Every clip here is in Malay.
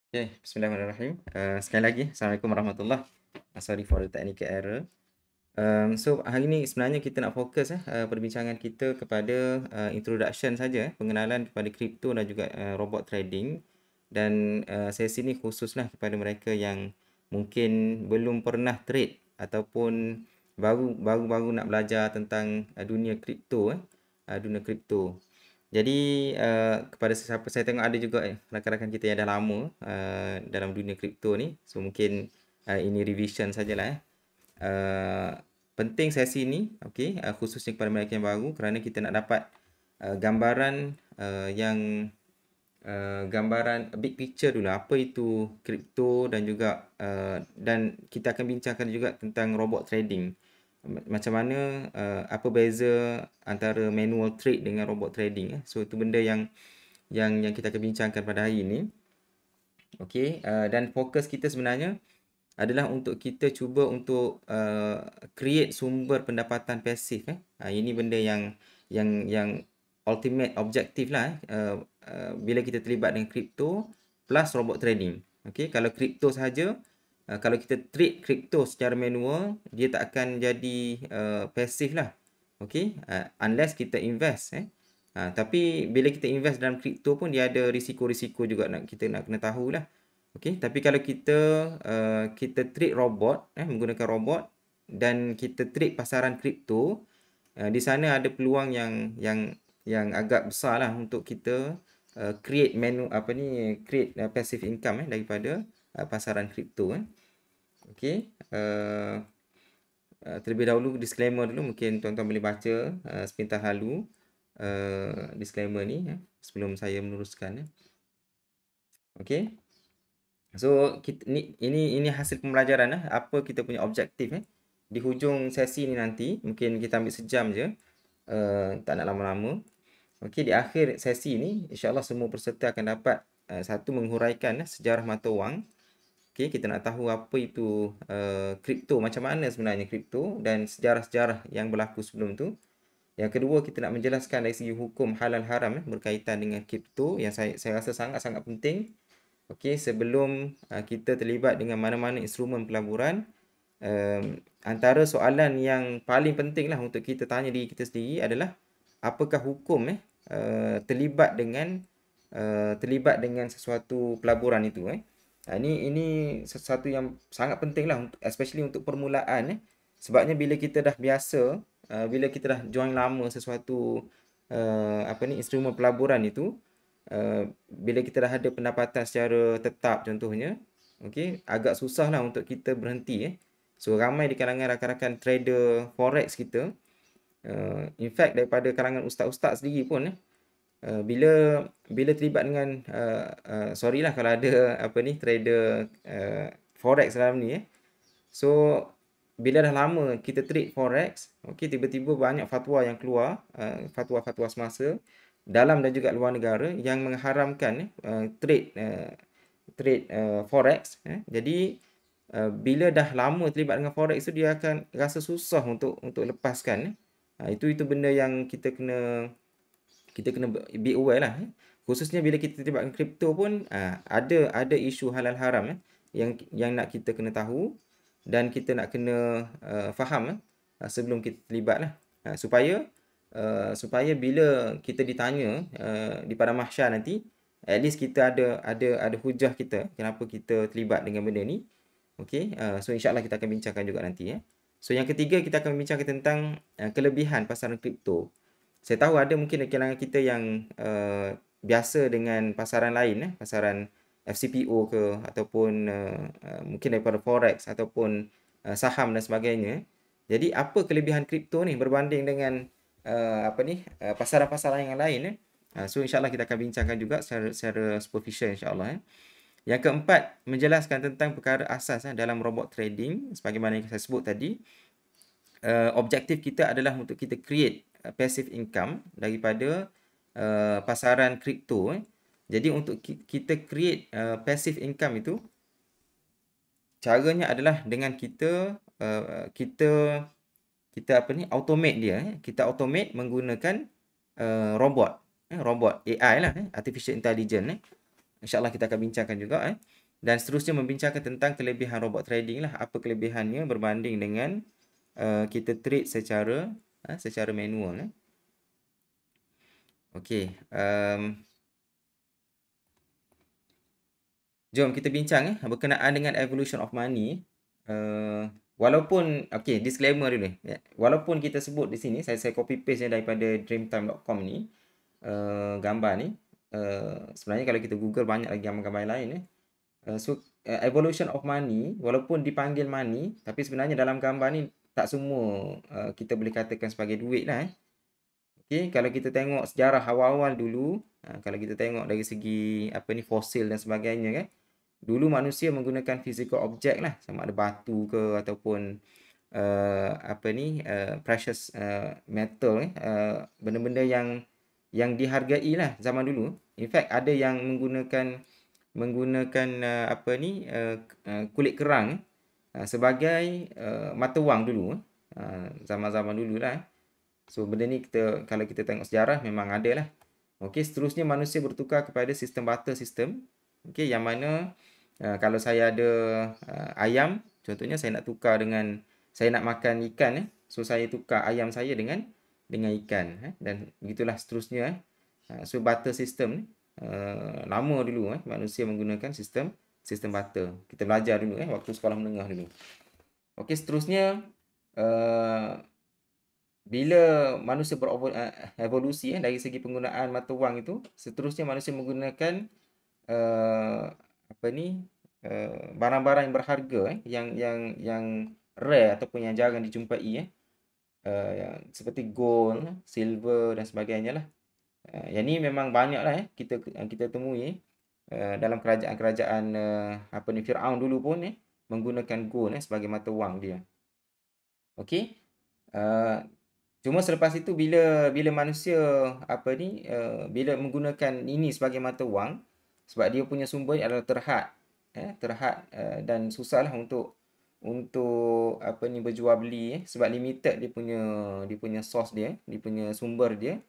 Okay, bismillahirrahmanirrahim. Sekali lagi, Assalamualaikum warahmatullahi. Sorry for the technical error. So hari ni sebenarnya kita nak fokus perbincangan kita kepada introduction saja, pengenalan kepada kripto dan juga robot trading. Dan sesi ni khususlah kepada mereka yang mungkin belum pernah trade ataupun baru nak belajar tentang dunia kripto dunia kripto. Jadi kepada sesiapa, saya tengok ada juga rakan-rakan kita yang dah lama dalam dunia kripto ni. So mungkin ini revision sajalah. Penting sesi ni, okey, khususnya kepada mereka yang baru, kerana kita nak dapat gambaran gambaran big picture dulu, apa itu kripto, dan juga dan kita akan bincangkan juga tentang robot trading. Macam mana, apa beza antara manual trade dengan robot trading. So itu benda yang kita akan bincangkan pada hari ini. Okey, dan fokus kita sebenarnya adalah untuk kita cuba untuk create sumber pendapatan pasif. Ini benda yang ultimate objective lah bila kita terlibat dengan kripto plus robot trading. Okey, kalau kripto sahaja, kalau kita trade kripto secara manual, dia tak akan jadi pasif lah. Okey, unless kita invest. Tapi bila kita invest dalam kripto pun dia ada risiko-risiko juga, kita nak kena tahulah. Okey, tapi kalau kita trade robot, menggunakan robot, dan kita trade pasaran kripto, di sana ada peluang yang agak besar lah untuk kita create create passive income daripada pasaran kripto. Okey, terlebih dahulu disclaimer dulu, mungkin tuan-tuan boleh baca sepintas lalu disclaimer ni sebelum saya meneruskan. Okey. So ini hasil pembelajaran apa kita punya objektif di hujung sesi ni nanti, mungkin kita ambil sejam je, tak nak lama-lama. Okey, di akhir sesi ni insya-Allah semua peserta akan dapat satu, menghuraikan sejarah mata wang. Okey, kita nak tahu apa itu kripto, macam mana sebenarnya kripto, dan sejarah-sejarah yang berlaku sebelum tu. Yang kedua, kita nak menjelaskan dari segi hukum halal haram berkaitan dengan kripto, yang saya rasa sangat-sangat penting. Okey, sebelum kita terlibat dengan mana-mana instrumen pelaburan. Antara soalan yang paling penting lah untuk kita tanya diri kita sendiri adalah, apakah hukum terlibat dengan sesuatu pelaburan itu. Ini sesuatu yang sangat penting lah, especially untuk permulaan. Sebabnya bila kita dah biasa, bila kita dah join lama sesuatu instrumen pelaburan itu, bila kita dah ada pendapatan secara tetap contohnya, okey, agak susah lah untuk kita berhenti. So ramai di kalangan rakan-rakan trader forex kita, in fact daripada kalangan ustaz-ustaz sendiri pun, bila terlibat dengan sorry lah kalau ada trader forex dalam ni. So bila dah lama kita trade forex, okey, tiba-tiba banyak fatwa yang keluar, fatwa-fatwa semasa dalam dan juga luar negara yang mengharamkan trade forex. Jadi bila dah lama terlibat dengan forex tu, dia akan rasa susah untuk lepaskan. Itu benda yang kita kena be aware lah. Khususnya bila kita terlibat dengan kripto pun, ada isu halal haram yang nak kita kena tahu, dan kita nak kena faham sebelum kita terlibat lah, supaya bila kita ditanya di padang mahsyar nanti, at least kita ada hujah kita kenapa kita terlibat dengan benda ni. Okey, so insya-Allah kita akan bincangkan juga nanti. So yang ketiga, kita akan bincangkan tentang kelebihan pasaran kripto. Saya tahu ada mungkin kalangan kita yang biasa dengan pasaran lain, pasaran FCPO ke, ataupun mungkin daripada forex ataupun saham dan sebagainya. Jadi apa kelebihan kripto ni berbanding dengan pasaran-pasaran yang lain? So insya-Allah kita akan bincangkan juga secara superficial insya-Allah. Yang keempat, menjelaskan tentang perkara asas dalam robot trading. Sebagaimana yang saya sebut tadi, objektif kita adalah untuk kita create passive income daripada pasaran kripto. Jadi untuk kita create passive income itu, caranya adalah dengan kita automate dia. Kita automate menggunakan robot AI lah, artificial intelligence. InsyaAllah kita akan bincangkan juga. dan seterusnya membincangkan tentang kelebihan robot trading lah. Apa kelebihannya berbanding dengan kita trade secara manual. Okey, jom kita bincang berkenaan dengan evolution of money. Walaupun disclaimer dulu ya. Walaupun kita sebut di sini, saya copy paste daripada dreamtime.com ni, gambar ni. Sebenarnya kalau kita Google banyak lagi gambar-gambar lain evolution of money, walaupun dipanggil money, tapi sebenarnya dalam gambar ni tak semua kita boleh katakan sebagai duit lah. Okey, kalau kita tengok sejarah awal-awal dulu, kalau kita tengok dari segi fosil dan sebagainya kan, dulu manusia menggunakan physical object lah, sama ada batu ke ataupun precious metal, benda-benda yang dihargai lah zaman dulu. In fact ada yang menggunakan kulit kerang sebagai mata wang dulu, zaman-zaman dulu lah. So benda ni kalau kita tengok sejarah memang ada lah. Okey, seterusnya manusia bertukar kepada sistem barter system. Okey, yang mana kalau saya ada ayam, contohnya saya nak tukar dengan, saya nak makan ikan, so saya tukar ayam saya dengan ikan, dan begitulah seterusnya. So barter system lama dulu manusia menggunakan sistem barter. Kita belajar dulu waktu sekolah menengah dulu. Okey, seterusnya bila manusia berevolusi dari segi penggunaan mata wang itu, seterusnya manusia menggunakan barang-barang yang berharga yang rare ataupun yang jarang dijumpai seperti gold, silver dan sebagainya lah. Yang ni memang banyak lah kita temui dalam kerajaan-kerajaan Firaun dulu pun menggunakan gold sebagai mata wang dia. Okey. Cuma selepas itu bila manusia bila menggunakan ini sebagai mata wang, sebab dia punya sumber adalah terhad dan susahlah untuk berjual beli sebab limited dia punya source dia punya sumber dia.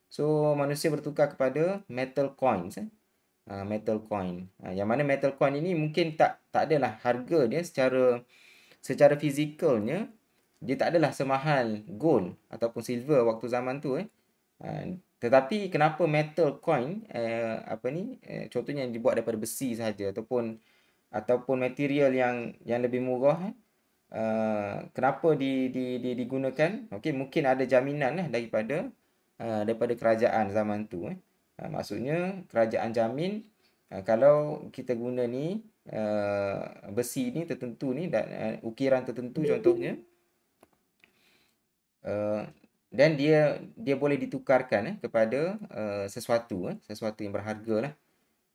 So manusia bertukar kepada metal coins. Metal coin. Yang mana metal coin ini mungkin tak adalah harga dia secara fizikalnya dia tak adalah semahal gold ataupun silver waktu zaman tu tetapi kenapa metal coin contohnya yang dibuat daripada besi sahaja ataupun material yang lebih murah kenapa digunakan? Okey, mungkin ada jaminan daripada kerajaan zaman tu maksudnya kerajaan jamin kalau kita guna ni besi ni tertentu ni dan ukiran tertentu contohnya, dan dia boleh ditukarkan kepada sesuatu yang berharga lah.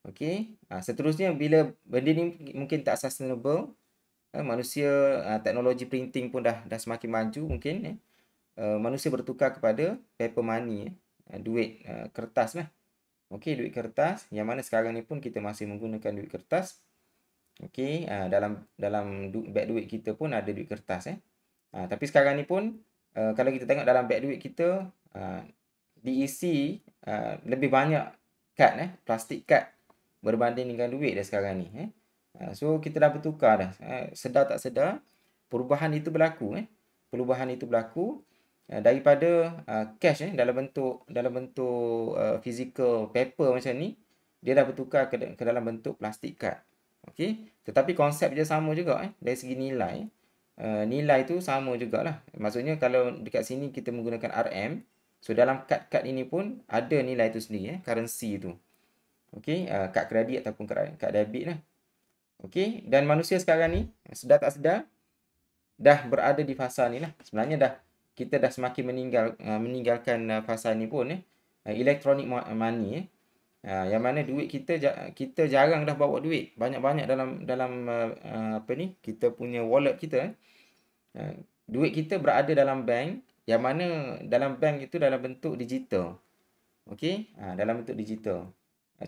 Okey, seterusnya bila benda ni mungkin tak sustainable, manusia teknologi printing pun dah semakin maju mungkin manusia bertukar kepada paper money, duit kertas lah. Okey, duit kertas yang mana sekarang ni pun kita masih menggunakan duit kertas. Okey, dalam beg duit kita pun ada duit kertas tapi sekarang ni pun kalau kita tengok dalam beg duit kita diisi lebih banyak kad plastik kad berbanding dengan duit dah sekarang ni so kita dah bertukar dah sedar tak sedar perubahan itu berlaku daripada cash dalam bentuk physical paper macam ni, dia dah bertukar ke dalam bentuk plastik kad. Okey, tetapi konsep dia sama juga dari segi nilai. Nilai tu sama jugalah. Maksudnya kalau dekat sini kita menggunakan RM, so dalam kad-kad ini pun ada nilai tu sendiri currency tu. Okey, kad kredit ataupun kad debit lah. Okey, dan manusia sekarang ni sedar tak sedar dah berada di fasa ni lah. Sebenarnya kita dah semakin meninggalkan fasa ni pun electronic money yang mana duit kita jarang dah bawa duit banyak-banyak dalam kita punya wallet kita duit kita berada dalam bank yang mana dalam bank itu dalam bentuk digital. Okey, dalam bentuk digital.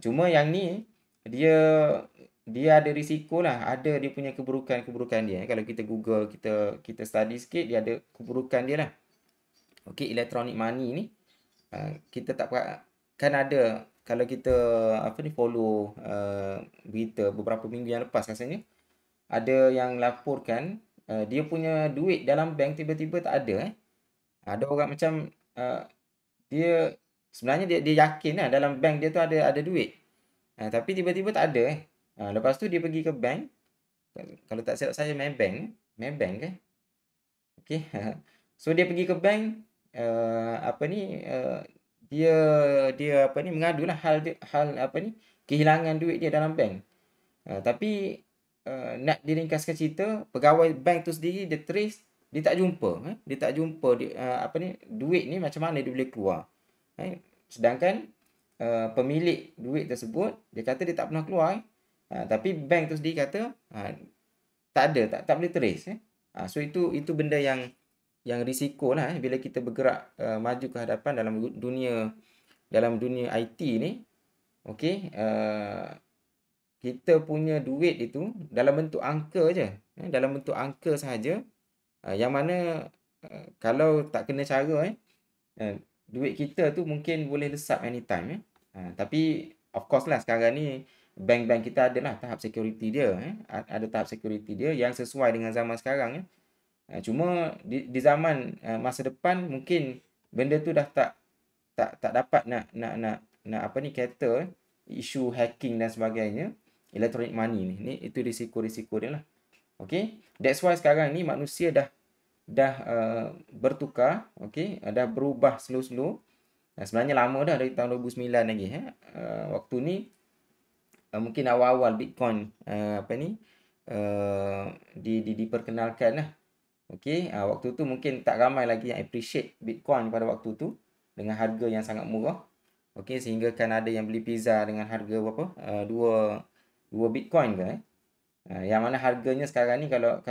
Cuma yang ni dia ada risiko lah, ada dia punya keburukan dia. Kalau kita Google, kita study sikit, dia ada keburukan dia lah. Okey, electronic money ni kita tak kan ada kalau kita follow berita beberapa minggu yang lepas rasanya ada yang laporkan dia punya duit dalam bank tiba-tiba tak ada. Ada orang macam dia sebenarnya dia yakin lah dalam bank dia tu ada duit. Tapi tiba-tiba tak ada. Lepas tu dia pergi ke bank. Kalau tak silap saya Maybank ke? Okey. So dia pergi ke bank dia mengadulah hal kehilangan duit dia dalam bank. Tapi nak diringkaskan cerita, pegawai bank tu sendiri dia trace, dia tak jumpa. Dia tak jumpa duit ni macam mana dia boleh keluar. Sedangkan pemilik duit tersebut dia kata dia tak pernah keluar. Tapi bank tu sendiri kata tak ada, tak boleh trace. So itu benda yang risiko lah bila kita bergerak maju ke hadapan dalam dunia IT ni. Okey, kita punya duit itu dalam bentuk angka je, dalam bentuk angka sahaja, yang mana kalau tak kena cara duit kita tu mungkin boleh lesap anytime. Tapi of course lah sekarang ni bank-bank kita adalah tahap security dia, ada tahap security dia yang sesuai dengan zaman sekarang. Cuma di zaman masa depan mungkin benda tu dah tak dapat nak cater isu hacking dan sebagainya, electronic money ni itu risiko-risiko dia lah. Okay, that's why sekarang ni manusia dah bertukar, okay, dah berubah slow-slow. Sebenarnya lama dah dari tahun 2009 lagi. Waktu ni mungkin awal-awal Bitcoin diperkenalkan lah. Okay, waktu tu mungkin tak ramai lagi yang appreciate Bitcoin pada waktu tu dengan harga yang sangat murah. Okay, sehingga kan ada yang beli pizza dengan harga berapa? 2 Bitcoin ke? Yang mana harganya sekarang ni kalau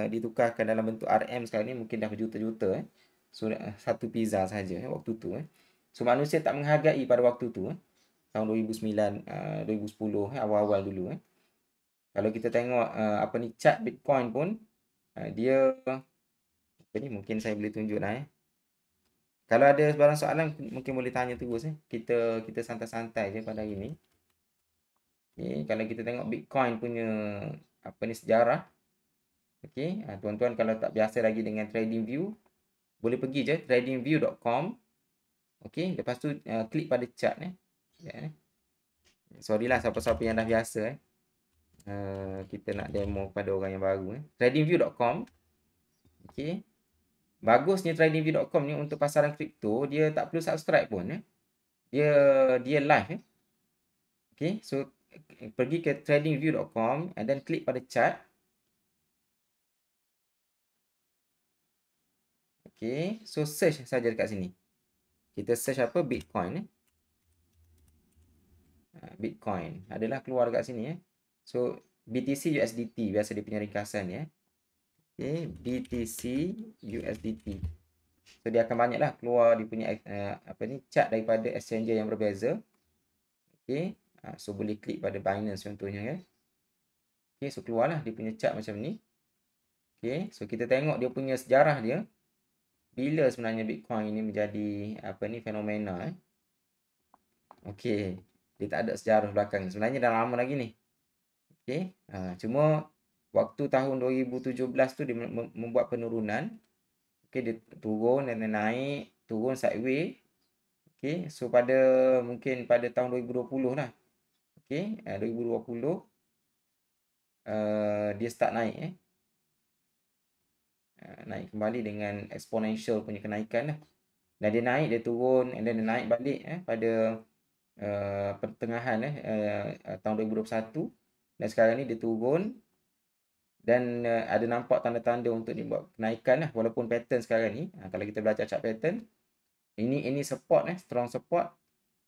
ditukarkan dalam bentuk RM sekarang ni mungkin dah berjuta-juta. So satu pizza saja waktu tu. So manusia tak menghargai pada waktu tu tahun 2009, 2010 awal-awal dulu. Kalau kita tengok chart Bitcoin pun dia mungkin saya boleh tunjuk lah. Kalau ada sebarang soalan mungkin boleh tanya terus. Kita santai-santai je pada hari ni. Okay, kalau kita tengok Bitcoin punya sejarah. Okey, tuan-tuan kalau tak biasa lagi dengan TradingView, boleh pergi je tradingview.com. Okey, lepas tu klik pada chart Sorry lah siapa-siapa yang dah biasa kita nak demo kepada orang yang baru tradingview.com. Okey. Bagusnya tradingview.com ni untuk pasaran kripto, dia tak perlu subscribe pun Dia live Okey, so pergi ke tradingview.com and then klik pada chart. Okey, so search saja dekat sini. Kita search apa? Bitcoin Bitcoin. Adalah keluar dekat sini So BTC USDT biasa dia punya ringkasan Okay, BTC USDT. So dia akan banyaklah keluar dia punya chart daripada exchange yang berbeza. Okay, so boleh klik pada Binance contohnya Okay, so keluarlah dia punya chart macam ni. Okay, so kita tengok dia punya sejarah dia. Bila sebenarnya Bitcoin ini menjadi fenomena Okay, dia tak ada sejarah belakang. Sebenarnya dah lama lagi ni. Okay, cuma waktu tahun 2017 tu dia membuat penurunan. Okay, dia turun dan naik, turun sideways. Okay, so mungkin pada tahun 2020 lah. Okay, 2020 dia start naik naik kembali dengan exponential punya kenaikan lah. Dan dia naik, dia turun, and then dia naik balik pada pertengahan tahun 2021. Dan sekarang ni dia turun dan ada nampak tanda-tanda untuk dibuat kenaikan lah, walaupun pattern sekarang ni kalau kita belajar chart pattern ini support strong support.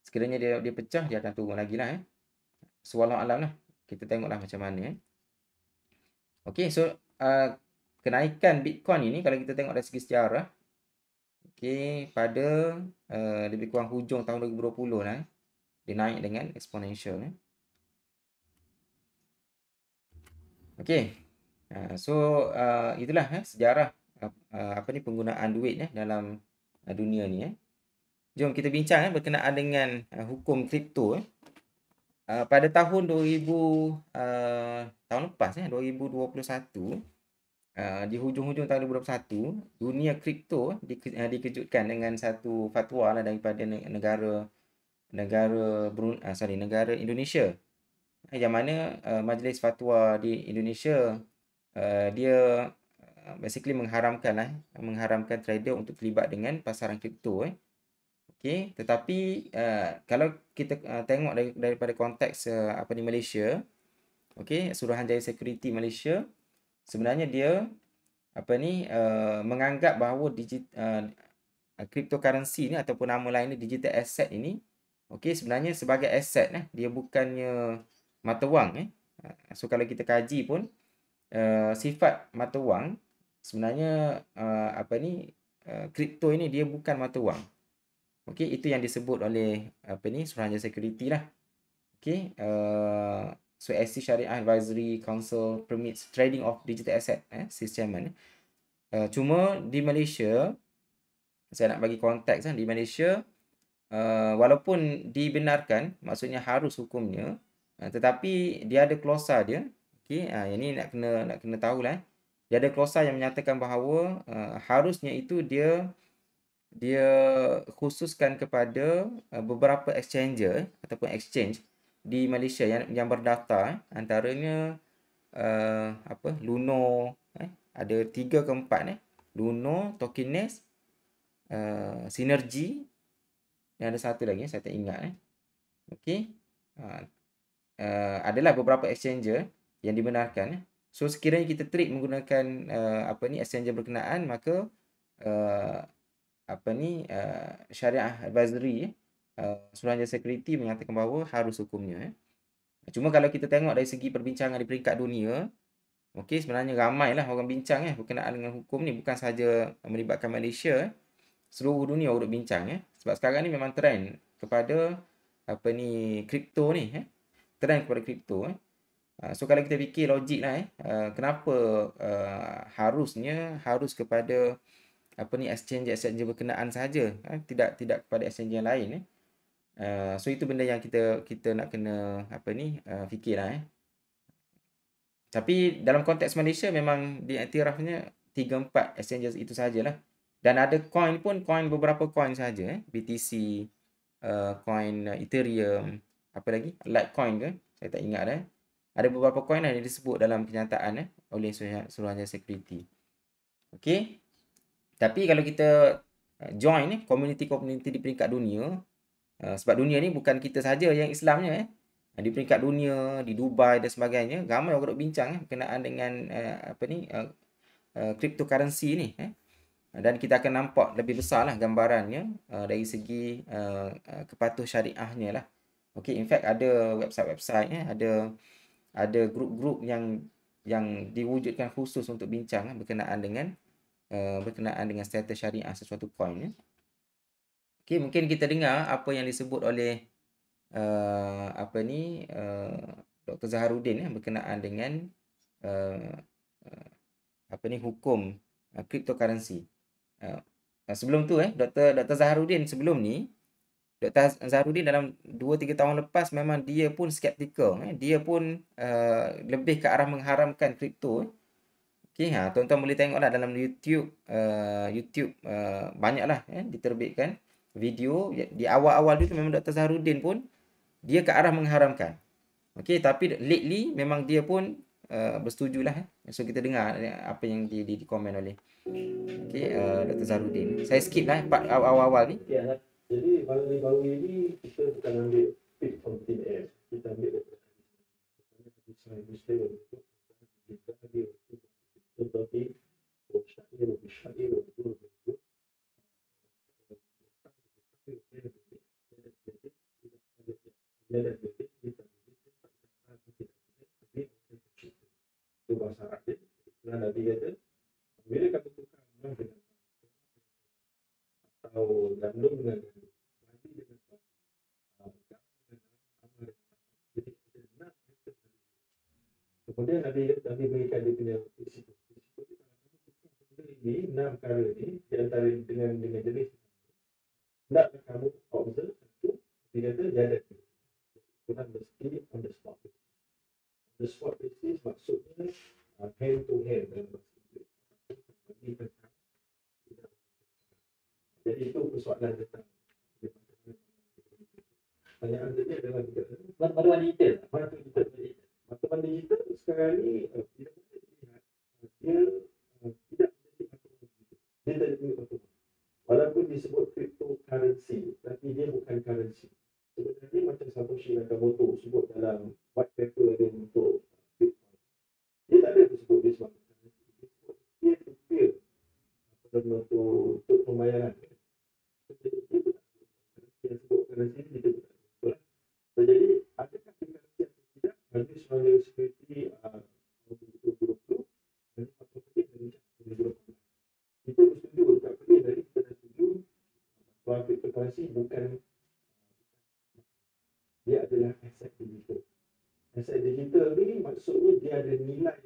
Sekiranya dia pecah, dia akan turun lagi lah so walau alam lah, kita tengoklah macam mana Okey, so kenaikan Bitcoin ini kalau kita tengok dari segi sejarah okey, pada lebih kurang hujung tahun 2020 lah dia naik dengan exponential Okey. So itulah sejarah penggunaan duit dalam dunia ni Jom kita bincang berkenaan dengan hukum kripto. Pada tahun 2021, di hujung-hujung tahun 2021, dunia kripto dikejutkan dengan satu fatwa lah daripada negara Indonesia, yang mana Majlis Fatwa di Indonesia dia basically mengharamkan trader untuk terlibat dengan pasaran kripto. Okey, tetapi kalau kita tengok daripada konteks Malaysia, okey, Suruhanjaya Security Malaysia, sebenarnya dia menganggap bahawa cryptocurrency ni ataupun nama lainnya digital asset ini, okey, sebenarnya sebagai aset dia bukannya mata wang. So kalau kita kaji pun sifat mata wang sebenarnya kripto ini dia bukan mata wang. Okey, itu yang disebut oleh Suruhanjaya Security lah. Okey, so SC Syariah Advisory Council permits trading of digital asset, Chairman. Cuma di Malaysia, saya nak bagi konteks di Malaysia, walaupun dibenarkan, maksudnya harus hukumnya, tetapi dia ada klausa dia. Okey, yang ni nak kena tahulah. Dia ada klausa yang menyatakan bahawa harusnya itu dia khususkan kepada beberapa exchanger ataupun exchange di Malaysia yang berdaftar, antaranya Luno, ada 3 ke 4 Luno, Tokenes, Synergy, dan ada satu lagi saya tak ingat. Okey, adalah beberapa exchanger yang dibenarkan. So sekiranya kita trade menggunakan exchanger berkenaan, maka Syariah Advisory Suruhanjaya Security menyatakan bahawa harus hukumnya. Cuma kalau kita tengok dari segi perbincangan di peringkat dunia, okey, sebenarnya ramailah orang bincang berkenaan dengan hukum ni, bukan sahaja melibatkan Malaysia. Seluruh dunia duk bincang sebab sekarang ni memang trend kepada kripto ni, trend kepada kripto. So kalau kita fikir logik lah, kenapa harus kepada exchange berkenaan sahaja, tidak kepada exchange yang lain. So itu benda yang kita nak kena fikirlah. Tapi dalam konteks Malaysia memang diiktirafnya 3-4 exchanges itu sajalah. Dan ada coin pun, beberapa coin saja, BTC, coin Ethereum, apa lagi? Litecoin ke? Saya tak ingat dah. Ada beberapa coin yang disebut dalam kenyataan oleh Suruhanjaya Security. Okey. Tapi kalau kita join community di peringkat dunia, sebab dunia ni bukan kita saja yang Islamnya, di peringkat dunia, di Dubai dan sebagainya, ramai orang duk bincang berkenaan dengan cryptocurrency ni. Dan kita akan nampak lebih besar lah gambarannya dari segi kepatuh syariahnya lah. Okey, in fact ada website, ada grup-grup yang diwujudkan khusus untuk bincang berkenaan dengan status syariah sesuatu coin. Okey, mungkin kita dengar apa yang disebut oleh Dr. Zaharuddin berkenaan dengan hukum cryptocurrency. Sebelum tu Dr. Zaharuddin sebelum ni, Dr. Zaharuddin dalam 2-3 tahun lepas memang dia pun skeptikal. Dia pun lebih ke arah mengharamkan kripto. Okey, tuan-tuan boleh tengoklah dalam YouTube, banyaklah diterbitkan video di awal-awal dulu memang Dr. Zaharuddin pun dia ke arah mengharamkan. Okey, tapi lately memang dia pun bersetujulah. So kita dengar apa yang di komen oleh Dr. Zaharuddin. Saya skip lah part awal-awal ni. Ya, jadi baru ini kita bukan ambil pick from thin air. Kita ambil kita ambil seperti syair itu bahasa Arab. Nabi kata bila kamu tukar emas dengan atau gandum dengan mandi dengan kemudian Nabi berikan dia punya risiko. Ini 6 perkara ni di antara dengan jenis Hendaklah kamu observe satu, dia kata dia ada kita mesti on the spot. On the spot basis maksudnya hand to hand dalam bahasa Inggeris. Jadi itu persoalan tentang pertanyaan tadi adalah Bantuan digital. Bantuan digital sekarang ni dia tidak dia tak jadi bantuan. Walaupun disebut cryptocurrency, tapi dia bukan currency. Sebenarnya macam Satoshi Nakamoto sebut dalam white paper dia untuk Bitcoin. Dia tak ada sebut dia sebagai currency. Dia sebut peer-to-peer untuk pembayaran. Jadi dia tak yang sebut currency ni dia tak sebut. Jadi adakah currency atau tidak? Bagi sebagai seperti 2020 dan apa pergi dari 2020. Kita bersetuju tak pergi dari kita dah setuju bahawa cryptocurrency bukan dia adalah aset digital. Aset digital ni maksudnya dia ada nilai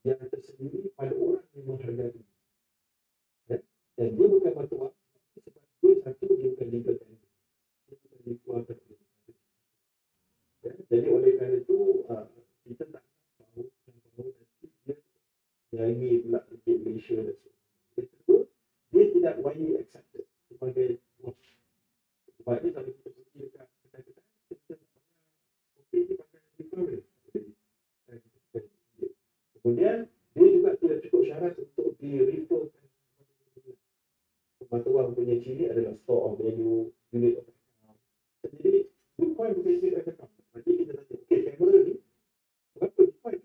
yang tersendiri pada orang yang menghargai. Dan dia bukan batu wang sebab dia satu dia bukan legal tender. Dia bukan dikeluarkan oleh negara. Jadi oleh kerana itu kita tak tahu nanti dia ini pula di Malaysia dan sebagainya. Yang kedua, dia tidak widely accepted sebagai wang. Sebab ni kalau kita pergi dekat kedai-kedai, kita tak payah kopi ni pakai Bitcoin. Kemudian dia juga tidak cukup syarat untuk di-referkan. Mata wang punya ciri adalah store of value, unit of account. Jadi Bitcoin bukan unit of account. Nanti kita tanya, okay, kamera ni berapa Bitcoin?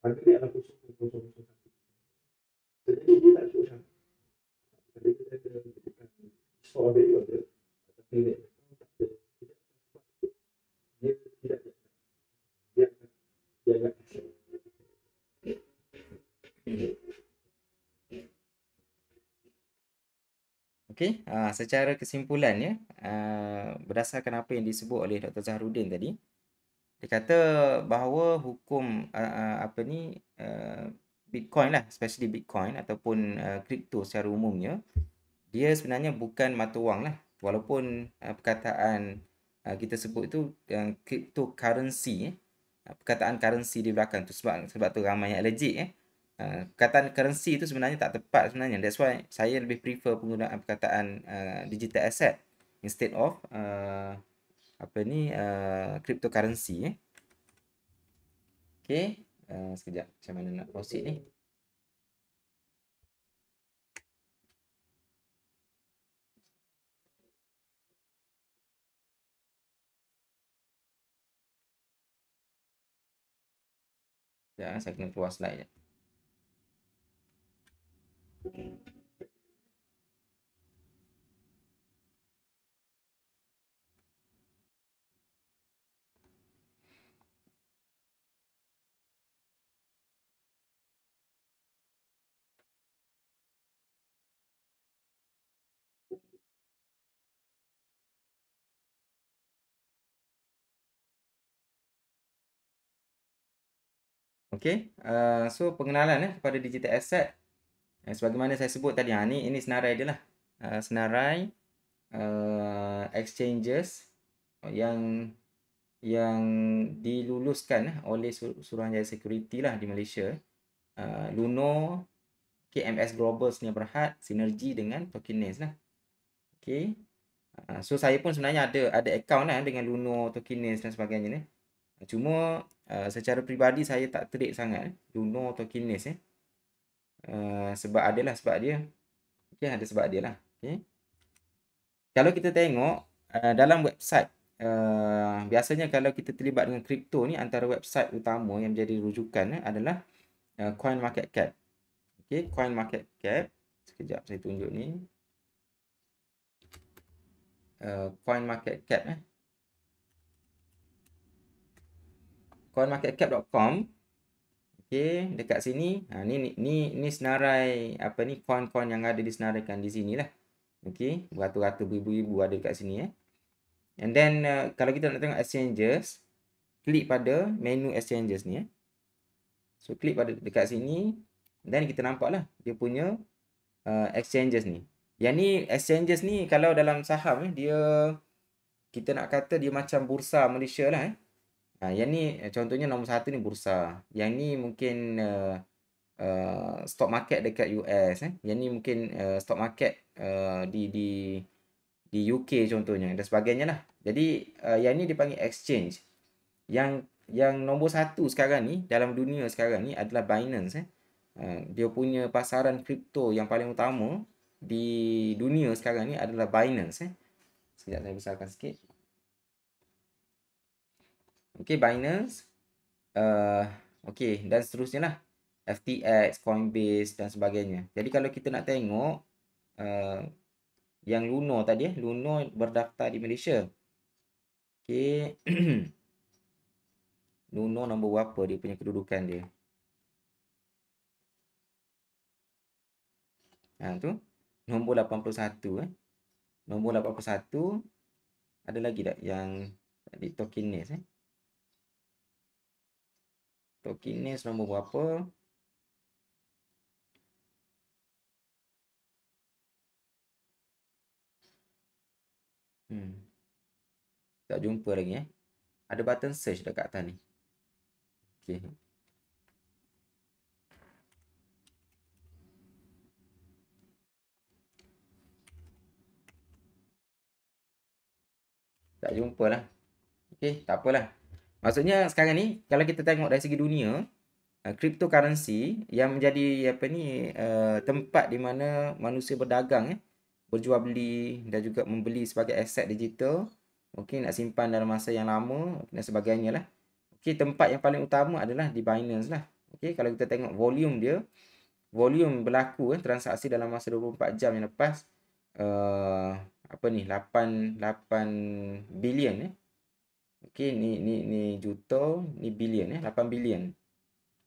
Harga dia adalah 0.001. Jadi dia tak cukup syarat. Jadi kita ada store of value ada, tapi unit of account tak ada. Dia tidak ada. Dia agak asyik. Okey, secara kesimpulannya, berdasarkan apa yang disebut oleh Dr. Zahrudin tadi, dia kata bahawa hukum Bitcoin lah, especially Bitcoin ataupun kripto secara umumnya, dia sebenarnya bukan mata wang lah. Walaupun perkataan kita sebut itu cryptocurrency, perkataan currency di belakang tu sebab tu ramai yang allergic perkataan currency itu sebenarnya tak tepat sebenarnya. That's why saya lebih prefer penggunaan perkataan digital asset instead of cryptocurrency. Okay, sekejap macam mana nak proceed ni. Sekejap, saya kena keluar slide je. Okay, so pengenalan kepada digital asset. Sebagaimana saya sebut tadi, ini senarai dia lah. Senarai exchanges yang diluluskan oleh Suruhanjaya Security lah di Malaysia. Luno, KMS Global Sdn Bhd, sinergi dengan Tokenaze lah. Okay. So saya pun sebenarnya ada account lah dengan Luno, Tokenaze dan sebagainya ni. Cuma secara peribadi saya tak trade sangat Luno, Tokenaze sebab dia. Okay, ada sebab dia lah. Okay. Kalau kita tengok dalam website, biasanya kalau kita terlibat dengan kripto ni, antara website utama yang menjadi rujukan adalah CoinMarketCap. Okay, CoinMarketCap. Sekejap saya tunjuk ni. CoinMarketCap CoinMarketCap.com. Okay, dekat sini ni senarai coin-coin yang ada disenaraikan di sini lah. Okay, beratus-ratus ribu ada dekat sini And then kalau kita nak tengok exchanges, klik pada menu exchanges ni So klik pada dekat sini, Dan kita nampaklah dia punya exchanges ni. Yang ni exchanges ni kalau dalam saham dia kita nak kata dia macam bursa Malaysia lah. Yang ni contohnya nombor satu ni bursa. Yang ni mungkin stock market dekat US. Yang ni mungkin stock market di UK contohnya dan sebagainya lah. Jadi yang ni dipanggil exchange. Yang nombor satu sekarang ni dalam dunia sekarang ni adalah Binance. Dia punya pasaran kripto yang paling utama di dunia sekarang ni adalah Binance. Sekejap saya besarkan sikit. Okey, Binance. Okey, dan seterusnya lah. FTX, Coinbase dan sebagainya. Jadi kalau kita nak tengok yang Luno tadi, Luno berdaftar di Malaysia. Okey. Luno nombor berapa dia punya kedudukan dia? Tu. Nombor 81 Nombor 81 ada lagi tak yang di Tokenes Tokenes nombor berapa? Tak jumpa lagi Ada button search dekat atas ni. Okey. Tak jumpa lah. Okey, tak apalah. Maksudnya sekarang ni kalau kita tengok dari segi dunia, cryptocurrency yang menjadi tempat di mana manusia berdagang berjual beli dan juga membeli sebagai aset digital, mungkin nak simpan dalam masa yang lama dan sebagainya lah. Okey, tempat yang paling utama adalah di Binance lah. Okey, kalau kita tengok volume dia, volume berlaku transaksi dalam masa 24 jam yang lepas 8 bilion Okey, ni juta, ni bilion 8 bilion.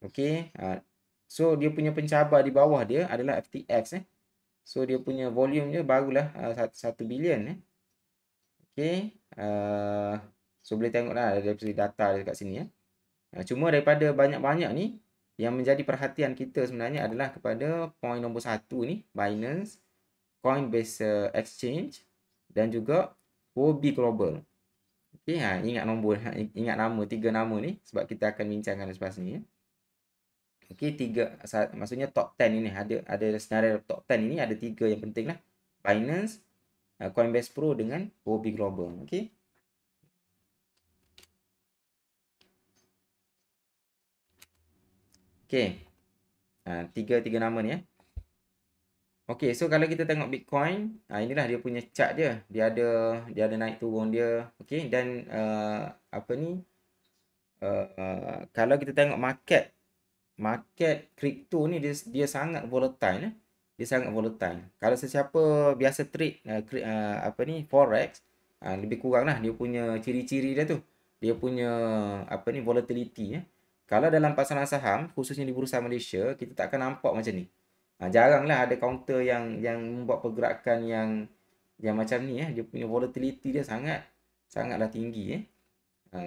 Okey, so dia punya pencabar di bawah dia adalah FTX So dia punya volume dia barulah 1 bilion Okey, so boleh tengoklah dari data dekat sini Cuma daripada banyak-banyak ni yang menjadi perhatian kita sebenarnya adalah kepada point nombor 1 ni, Binance, Coinbase Exchange dan juga Huobi Global. Okey, ingat nama 3 nama ni sebab kita akan bincangkan selepas ni Okey, maksudnya top 10 ini ada senarai top 10 ini ada 3 yang penting lah. Binance, Coinbase Pro dengan Huobi Global. Okey. Okey. Tiga nama ni Okey, so kalau kita tengok Bitcoin, inilah dia punya chart dia. Dia ada naik turun dia. Okey, dan kalau kita tengok market kripto ni dia sangat volatile Dia sangat volatile. Kalau sesiapa biasa trade forex, lebih kuranglah dia punya ciri-ciri dia tu. Dia punya volatility Kalau dalam pasaran saham, khususnya di Bursa Malaysia, kita tak akan nampak macam ni. Jaranglah ada counter yang membuat pergerakan yang macam ni Dia punya volatility dia sangatlah tinggi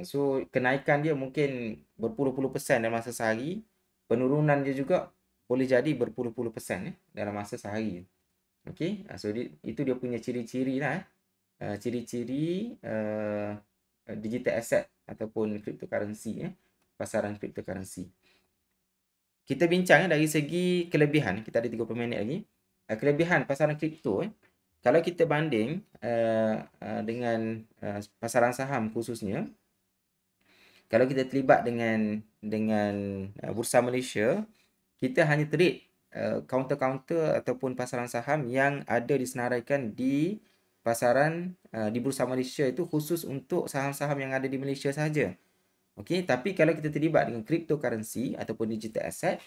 So kenaikan dia mungkin berpuluh-puluh persen dalam masa sehari. Penurunan dia juga boleh jadi berpuluh-puluh persen dalam masa sehari. Okey, so itu dia punya ciri-ciri lah ciri-ciri digital asset ataupun cryptocurrency pasaran cryptocurrency. Kita bincang dari segi kelebihan. Kita ada 30 minit lagi. Kelebihan pasaran kripto kalau kita banding dengan pasaran saham khususnya, kalau kita terlibat dengan Bursa Malaysia, kita hanya trade counter-counter ataupun pasaran saham yang ada disenaraikan di pasaran di Bursa Malaysia itu khusus untuk saham-saham yang ada di Malaysia sahaja. Okey, tapi kalau kita terlibat dengan cryptocurrency ataupun digital asset,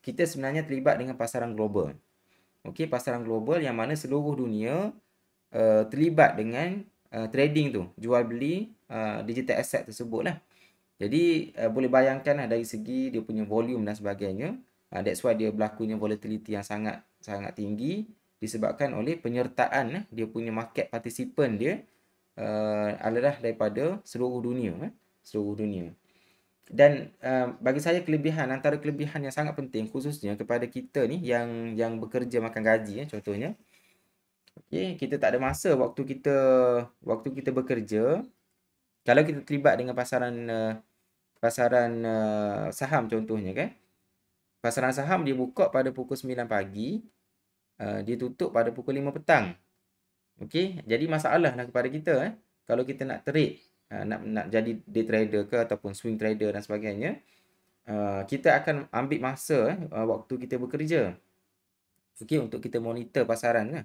kita sebenarnya terlibat dengan pasaran global. Okey, pasaran global yang mana seluruh dunia terlibat dengan trading tu, jual beli digital asset tersebutlah. Jadi boleh bayangkan dari segi dia punya volume dan sebagainya. That's why dia berlakunya volatility yang sangat tinggi disebabkan oleh penyertaan dia punya market participant dia adalah daripada seluruh dunia. Dan bagi saya antara kelebihan yang sangat penting khususnya kepada kita ni yang bekerja makan gaji contohnya. Okey, kita tak ada masa waktu kita bekerja. Kalau kita terlibat dengan pasaran saham contohnya kan. Pasaran saham dia buka pada pukul 9 pagi, dia tutup pada pukul 5 petang. Okey, jadi masalahlah kepada kita kalau kita nak trade, nak jadi day trader ke ataupun swing trader dan sebagainya, kita akan ambil masa waktu kita bekerja. Okey, untuk kita monitor pasaran lah.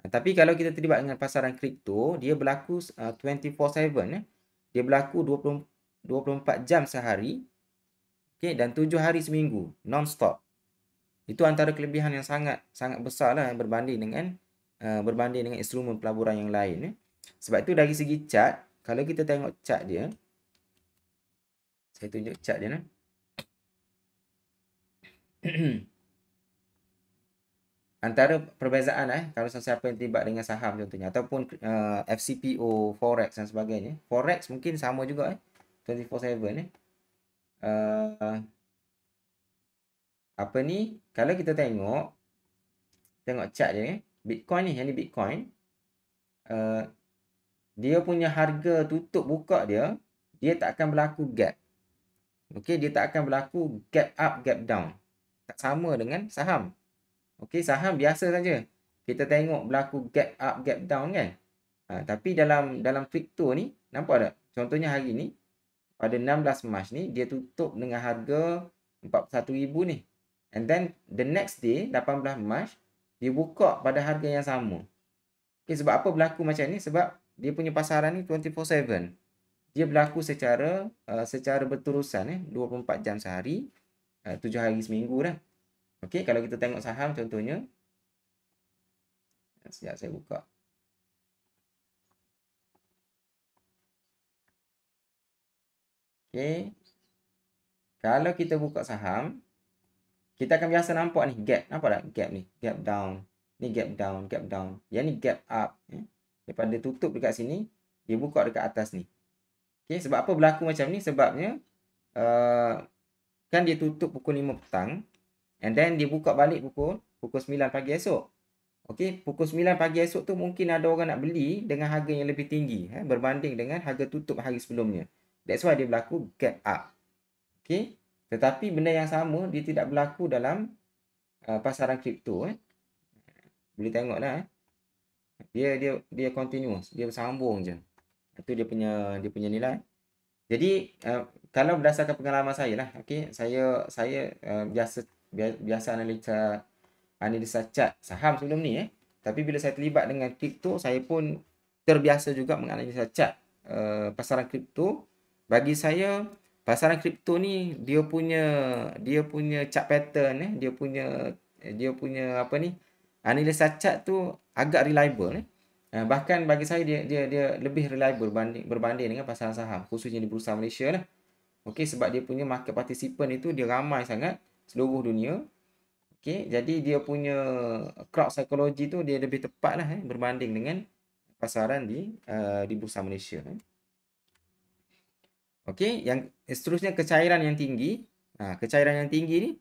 Tapi kalau kita terlibat dengan pasaran kripto, dia berlaku 24/7 Dia berlaku 24 jam sehari. Okey, dan 7 hari seminggu, non-stop. Itu antara kelebihan yang sangat sangat besarlah berbanding dengan instrumen pelaburan yang lain. Sebab itu dari segi chart, kalau kita tengok chart dia, saya tunjuk chart dia nah. Antara perbezaan kalau sesiapa yang terlibat dengan saham contohnya ataupun FCPO, forex dan sebagainya. Forex mungkin sama juga 24/7 apa ni, kalau kita tengok chart dia Bitcoin ni, yang ni Bitcoin, dia punya harga tutup buka dia tak akan berlaku gap. Okey, dia tak akan berlaku gap up, gap down. Tak sama dengan saham. Okey, saham biasa saja. Kita tengok berlaku gap up, gap down kan. Tapi dalam kripto ni, nampak tak? Contohnya hari ni, pada 16 Mac ni, dia tutup dengan harga 41,000 ni. And then, the next day, 18 Mac, dia buka pada harga yang sama. Okay, sebab apa berlaku macam ni? Sebab dia punya pasaran ni 24/7. Dia berlaku secara berterusan 24 jam sehari, 7 hari seminggu dah. Okey, kalau kita tengok saham contohnya. Sekejap saya buka. Okey. Kalau kita buka saham, kita akan biasa nampak ni gap. Nampak tak gap ni? Gap down. Ni gap down, gap down. Yang ni gap up. Lepas dia tutup dekat sini, dia buka dekat atas ni. Okey, sebab apa berlaku macam ni? Sebabnya kan dia tutup pukul 5 petang and then dia buka balik pukul 9 pagi esok. Okey, pukul 9 pagi esok tu mungkin ada orang nak beli dengan harga yang lebih tinggi berbanding dengan harga tutup hari sebelumnya. That's why dia berlaku gap up. Okey, tetapi benda yang sama dia tidak berlaku dalam pasaran kripto. Boleh tengok dah dia continuous, dia bersambung je. Itu dia punya nilai. Jadi kalau berdasarkan pengalaman saya lah, okey, saya biasa analisa chart saham sebelum ni tapi bila saya terlibat dengan kripto, saya pun terbiasa juga menganalisa chart pasaran kripto. Bagi saya pasaran kripto ni dia punya chart pattern dia punya apa ni, analisa chart tu agak reliable bahkan bagi saya dia lebih reliable berbanding dengan pasaran saham khususnya di Bursa Malaysia lah. Okey, sebab dia punya market participant itu dia ramai sangat seluruh dunia. Okey, jadi dia punya crowd psychology tu dia lebih tepat lah berbanding dengan pasaran di Bursa Malaysia. Okey, yang seterusnya kecairan yang tinggi. Kecairan yang tinggi ni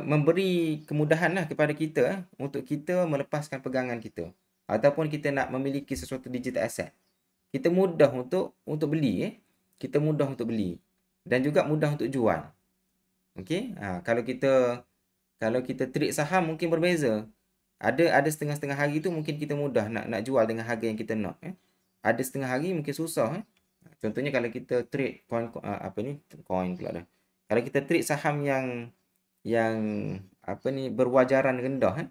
memberi kemudahan lah kepada kita untuk kita melepaskan pegangan kita ataupun kita nak memiliki sesuatu digital asset. Kita mudah untuk beli kita mudah untuk beli dan juga mudah untuk jual. Okey, kalau kita trade saham mungkin berbeza. Ada setengah-setengah hari tu mungkin kita mudah nak jual dengan harga yang kita nak Ada setengah hari mungkin susah Contohnya kalau kita trade coin pula dah. Kalau kita trade saham yang berwajaran rendah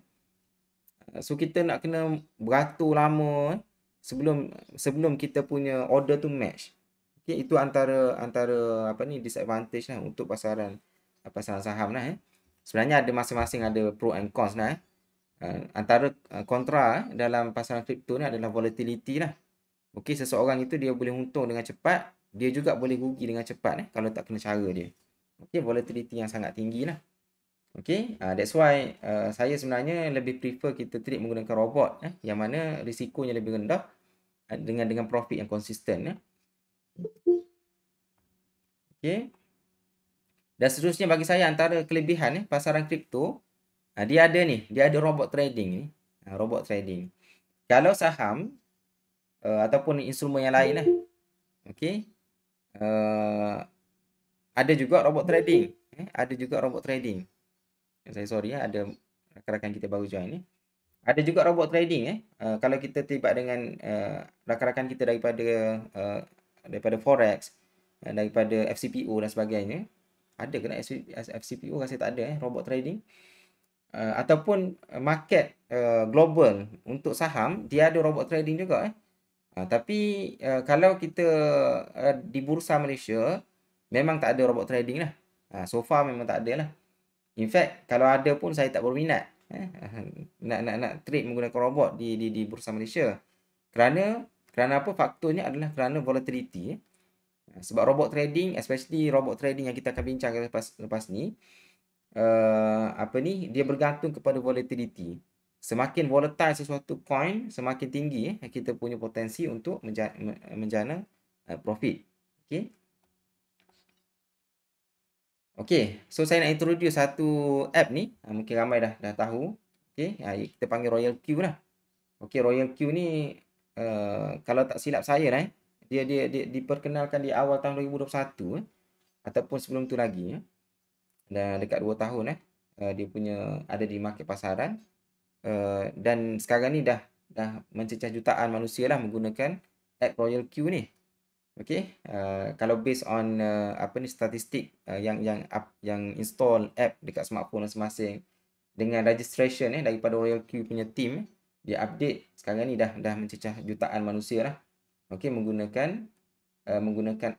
so kita nak kena beratur lama sebelum kita punya order tu match. Okay, itu antara disadvantage lah untuk pasaran saham lah Sebenarnya ada masing-masing ada pro and cons lah antara kontra dalam pasaran kripto ni adalah volatility lah. Okey, seseorang itu dia boleh untung dengan cepat, dia juga boleh rugi dengan cepat kalau tak kena cara dia. Okey, volatility yang sangat tinggi lah. Okey, that's why saya sebenarnya lebih prefer kita trade menggunakan robot yang mana risikonya lebih rendah dengan profit yang konsisten Okey. Dan seterusnya bagi saya antara kelebihan pasaran kripto, dia ada robot trading ni. Robot trading. Kalau saham ataupun instrumen yang lain okey. Ada juga robot trading. Ada juga robot trading. Saya sorry ada rakan-rakan kita baru join ni. Ada juga robot trading kalau kita terlibat dengan rakan-rakan kita daripada forex, daripada FCPO dan sebagainya. Ada ke nak FCPO? Rasa tak ada robot trading. Ataupun market global untuk saham, dia ada robot trading juga tapi kalau kita di Bursa Malaysia memang tak ada robot trading lah. So far memang tak ada lah. In fact, kalau ada pun saya tak berminat nak trade menggunakan robot di Bursa Malaysia. Kerana apa? Faktornya adalah kerana volatility. Sebab robot trading, especially robot trading yang kita akan bincangkan lepas ni, dia bergantung kepada volatility. Semakin volatile sesuatu coin, semakin tinggi kita punya potensi untuk menjana profit. Okey, so saya nak introduce satu app ni, mungkin ramai dah tahu. Okey, kita panggil Royal Q lah. Okey, Royal Q ni kalau tak silap saya dia diperkenalkan di awal tahun 2021 ataupun sebelum tu lagi dah dekat 2 tahun dia punya ada di market pasaran dan sekarang ni dah mencecah jutaan manusia lah menggunakan app Royal Q ni. Okey, kalau based on statistik yang install app dekat smartphone masing-masing dengan registration daripada Royal Q punya team, dia update sekarang ni dah mencecah jutaan manusia lah. Okey, menggunakan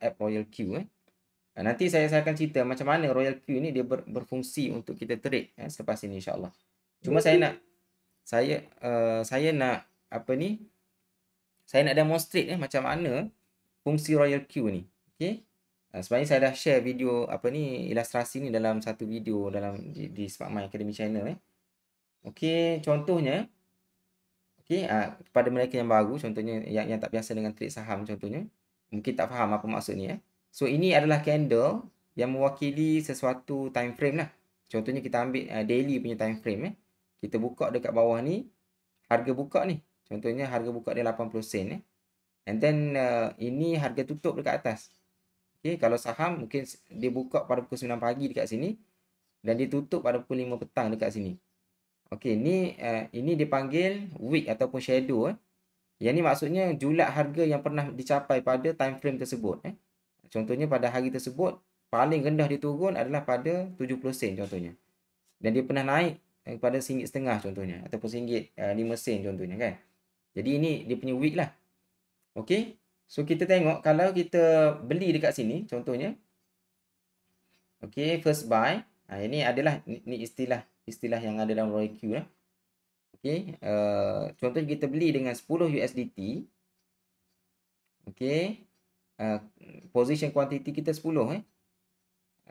app Royal Q nanti saya akan cerita macam mana Royal Q ni dia berfungsi untuk kita trade selepas ini insya-Allah. Cuma saya nak demonstrate macam mana fungsi Royal Q ni. Okey. Sebenarnya saya dah share video ilustrasi ni dalam satu video di Smart Mind Academy channel Okey, contohnya kepada mereka yang baru, contohnya yang tak biasa dengan trade saham contohnya, mungkin tak faham apa maksud ni So ini adalah candle yang mewakili sesuatu time frame lah. Contohnya kita ambil daily punya time frame Kita buka dekat bawah ni, harga buka ni. Contohnya harga buka dia 80 sen And then ini harga tutup dekat atas. Okey, kalau saham mungkin dia buka pada pukul 9 pagi dekat sini dan dia tutup pada pukul 5 petang dekat sini. Okey, ini dipanggil wick ataupun shadow Yang ni maksudnya julat harga yang pernah dicapai pada time frame tersebut Contohnya pada hari tersebut paling rendah dia turun adalah pada 70 sen contohnya. Dan dia pernah naik pada RM1.50 contohnya ataupun RM1.05 contohnya kan. Jadi ini dia punya wick lah. Okey. So kita tengok kalau kita beli dekat sini contohnya. Okey, first buy. Ini adalah ni istilah yang ada dalam Royal Q lah. Okey, contohnya kita beli dengan 10 USDT. Okey. Position quantity kita 10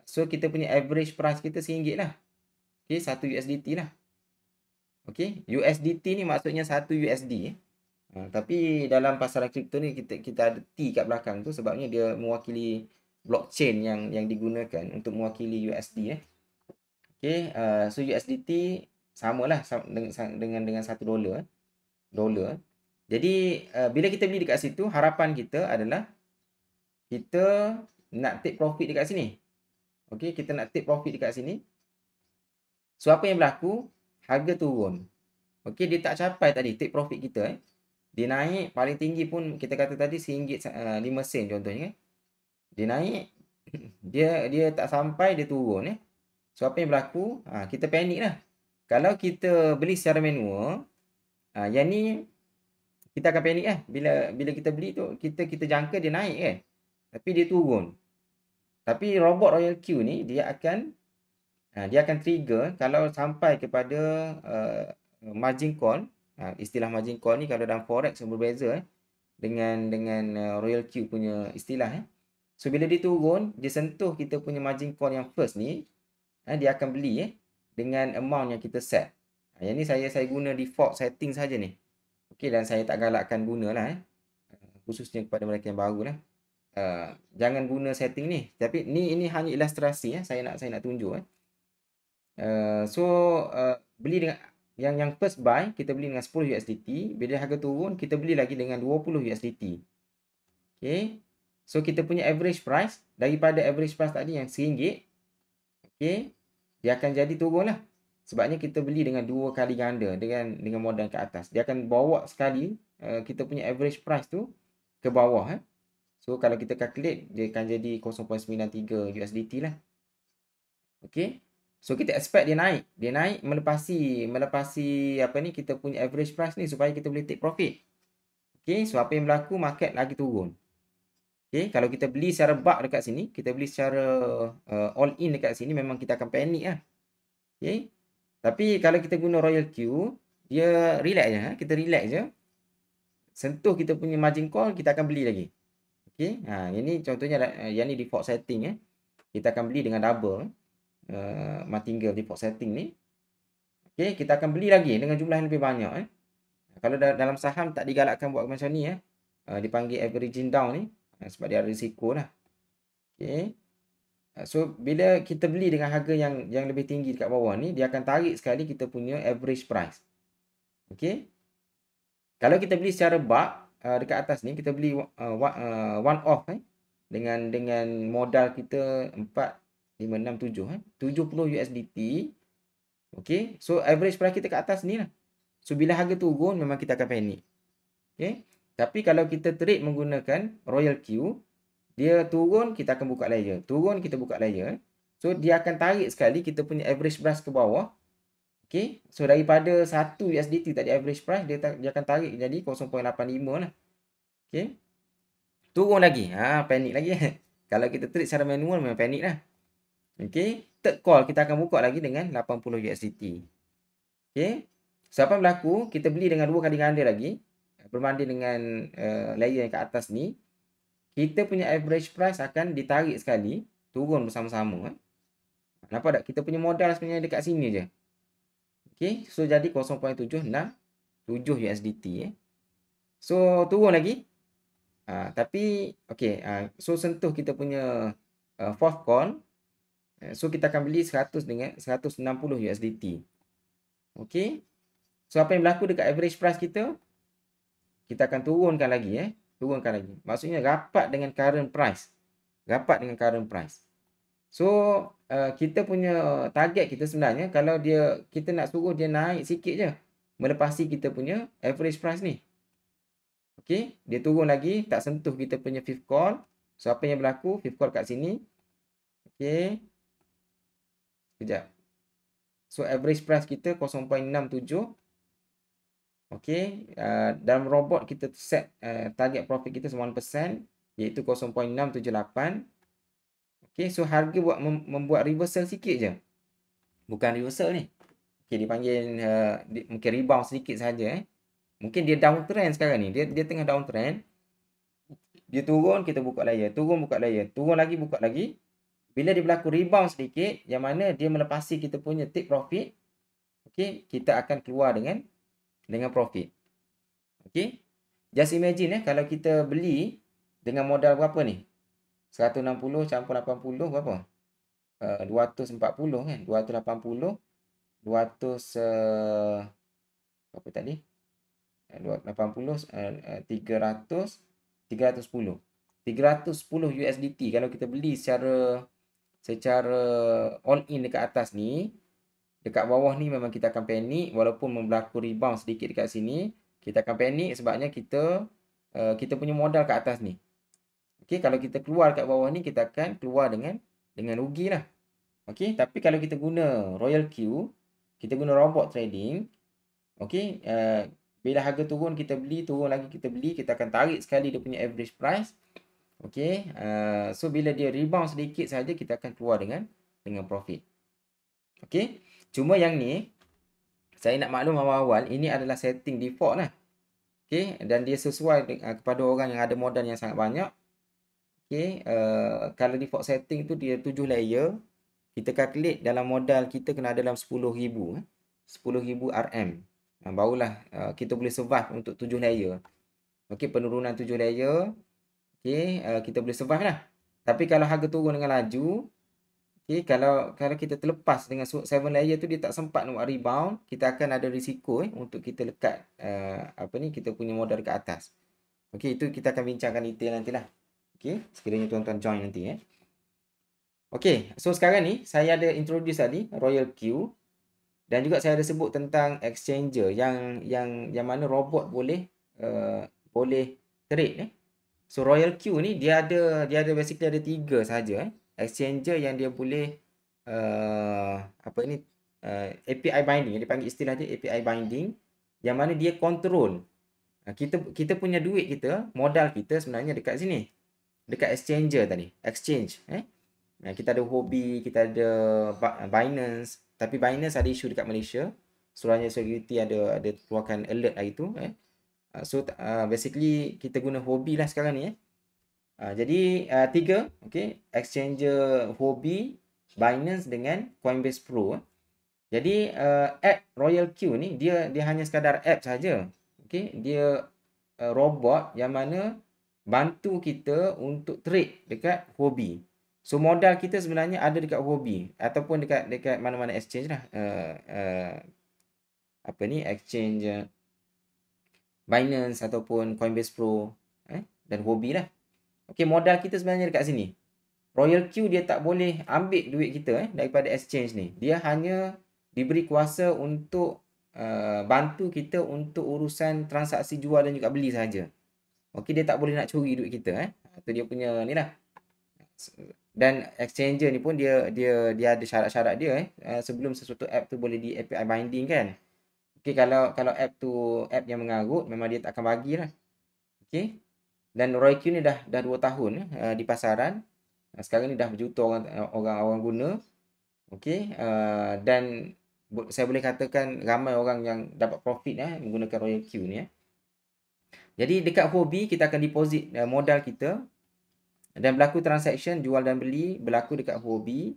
So kita punya average price kita RM1 lah. Okey, 1 USDT lah. Okey, USDT ni maksudnya 1 USD tapi dalam pasaran kripto ni kita ada T kat belakang tu sebabnya dia mewakili blockchain yang digunakan untuk mewakili USD Okey, so USDT samalah dengan $1 dolar. Jadi bila kita beli dekat situ, harapan kita adalah kita nak take profit dekat sini. Okey, kita nak take profit dekat sini. So apa yang berlaku? Harga turun. Okey, dia tak capai tadi take profit kita Dia naik paling tinggi pun kita kata tadi RM1.05 contohnya Dia naik dia tak sampai, dia turun So apa yang berlaku? Kita panik lah. Kalau kita beli secara manual, yang ni kita akan panik bila kita beli tu kita jangka dia naik tapi dia turun. Tapi robot Royal Q ni dia akan trigger kalau sampai kepada margin call. Istilah margin call ni kalau dalam forex berbeza dengan Royal Q punya istilah So bila dia turun, dia sentuh kita punya margin call yang first ni, dia akan beli dengan amount yang kita set. Yang ni saya guna default setting saja ni. Okey, dan saya tak galakkan gunalah khususnya kepada mereka yang baru lah. jangan guna setting ni. Tapi ini hanya ilustrasi saya nak tunjuk So beli dengan yang first buy kita beli dengan 10 USDT, bila harga turun kita beli lagi dengan 20 USDT. Okey. So kita punya average price daripada average price tadi yang RM1, okey, dia akan jadi turunlah. Sebabnya kita beli dengan 2 kali ganda dengan modal ke atas. Dia akan bawa sekali kita punya average price tu ke bawah So kalau kita calculate dia akan jadi 0.93 USDT lah. Okey. So kita expect dia naik. Dia naik melepasi apa ni kita punya average price ni supaya kita boleh take profit. Okey, so apa yang berlaku, market lagi turun. Okey, kalau kita beli secara bulk dekat sini, kita beli secara all in dekat sini memang kita akan panik lah. Okey. Tapi kalau kita guna Royal Q, dia relax je kita relax je. Sentuh kita punya margin call, kita akan beli lagi. Okey. Ini contohnya yang ni default setting Kita akan beli dengan double. Martingale default setting ni. Okey, kita akan beli lagi dengan jumlah yang lebih banyak Kalau dalam saham tak digalakkan buat macam ni dipanggil averaging down ni sebab dia ada risiko lah. Okey. So bila kita beli dengan harga yang lebih tinggi dekat bawah ni, dia akan tarik sekali kita punya average price. Okey. Kalau kita beli secara bulk dekat atas ni, kita beli one off dengan modal kita 4, 5, 6, 7 70 USDT. Okey, so average price kita kat atas ni lah. So bila harga turun memang kita akan panik. Okey, tapi kalau kita trade menggunakan Royal Q, dia turun kita akan buka layer, turun kita buka layer. So dia akan tarik sekali kita punya average price ke bawah. Okey, so daripada 1 USDT tadi average price, dia akan tarik jadi 0.85 lah. Okey, turun lagi, panik lagi Kalau kita trade secara manual memang panik lah. Okey, third call kita akan buka lagi dengan 80 USDT. Okey. So apa yang berlaku? Kita beli dengan 2 kali ganda lagi berbanding dengan layer yang kat atas ni. Kita punya average price akan ditarik sekali, turun bersama-sama. Nampak tak? Kita punya modal sebenarnya dekat sini je. Okey, so jadi 0.767 USDT So turun lagi. Tapi okey, so sentuh kita punya fourth call. So kita akan beli 100 dengan 160 USDT. Okey. So apa yang berlaku dekat average price kita? Kita akan turunkan lagi turunkan lagi. Maksudnya rapat dengan current price. Rapat dengan current price. So kita punya target kita sebenarnya kalau kita nak suruh dia naik sikit je melepasi kita punya average price ni. Okey, dia turun lagi tak sentuh kita punya fifth call. So apa yang berlaku? Fifth call kat sini. Okey. Sekejap. So average price kita 0.67. Okey, dalam robot kita set target profit kita 1% iaitu 0.678. Okey, so harga membuat reversal sikit je. Bukan reversal ni. Okey, dipanggil mungkin rebound sedikit saja Mungkin dia downtrend sekarang ni. Dia tengah downtrend. Dia turun, kita buka layer, turun buka layer, turun lagi buka lagi. Bila dia berlaku rebound sedikit, yang mana dia melepasi kita punya take profit, okey, kita akan keluar dengan profit. Okey. Just imagine kalau kita beli dengan modal berapa ni? 160 campur 80 berapa? 240 kan? 280 berapa tadi? 280 310 USDT kalau kita beli secara all in dekat atas ni. Dekat bawah ni memang kita akan panik walaupun berlaku rebound sedikit dekat sini. Kita akan panik sebabnya kita punya modal kat atas ni. Okey, kalau kita keluar kat bawah ni kita akan keluar dengan rugi lah. Okey, tapi kalau kita guna Royal Q, kita guna robot trading, okey, bila harga turun kita beli, turun lagi kita beli, kita akan tarik sekali dia punya average price. Okey, so bila dia rebound sedikit saja kita akan keluar dengan profit. Okey, cuma yang ni saya nak maklum awal-awal ini adalah setting default lah. Okey, dan dia sesuai kepada orang yang ada modal yang sangat banyak. Okey, kalau default setting tu dia 7 layer. Kita calculate dalam modal kita kena ada dalam 10,000 RM. Barulah kita boleh survive untuk 7 layer. Okey, penurunan 7 layer. okey, kita boleh survive lah. Tapi kalau harga turun dengan laju, okey, kalau kita terlepas dengan 7 layer tu dia tak sempat nak buat rebound, kita akan ada risiko untuk kita lekat kita punya modal dekat atas. Okey, itu kita akan bincangkan detail nantilah. Okey, sekiranya tuan-tuan join nanti Okey, so sekarang ni saya ada introduce tadi Royal Q dan juga saya ada sebut tentang exchanger yang mana robot boleh boleh trade So Royal Q ni dia ada basically ada 3 saja exchanger yang dia boleh API binding, yang dipanggil istilah dia API binding, yang mana dia control kita punya duit kita, modal kita sebenarnya dekat sini. Dekat exchanger tadi, exchange kita ada Huobi, kita ada Binance, tapi Binance ada isu dekat Malaysia. Suruhanjaya Security ada keluarkan alert hari tu So basically kita guna Huobi lah sekarang ni Jadi 3 okey, exchanger Huobi, Binance dengan Coinbase Pro Jadi app Royal Q ni dia hanya sekadar app saja. Okey, dia robot yang mana bantu kita untuk trade dekat Huobi. So modal kita sebenarnya ada dekat Huobi ataupun dekat mana-mana exchange lah. Exchange Binance ataupun Coinbase Pro dan Huobi lah. Okey, modal kita sebenarnya dekat sini. Royal Q dia tak boleh ambil duit kita daripada exchange ni. Dia hanya diberi kuasa untuk bantu kita untuk urusan transaksi jual dan juga beli saja. Okey, dia tak boleh nak curi duit kita Itu dia punya ni lah. Dan exchanger ni pun dia ada syarat-syarat dia sebelum sesuatu app tu boleh di API binding kan. Okey, kalau app tu app yang mengarut memang dia tak akan bagilah. Okey. Dan Royal Q ni dah 2 tahun di pasaran. Sekarang ni dah berjuta orang guna. Okey, dan saya boleh katakan ramai orang yang dapat profit menggunakan Royal Q ni Jadi dekat Huobi kita akan deposit modal kita dan berlaku transaction jual dan beli berlaku dekat Huobi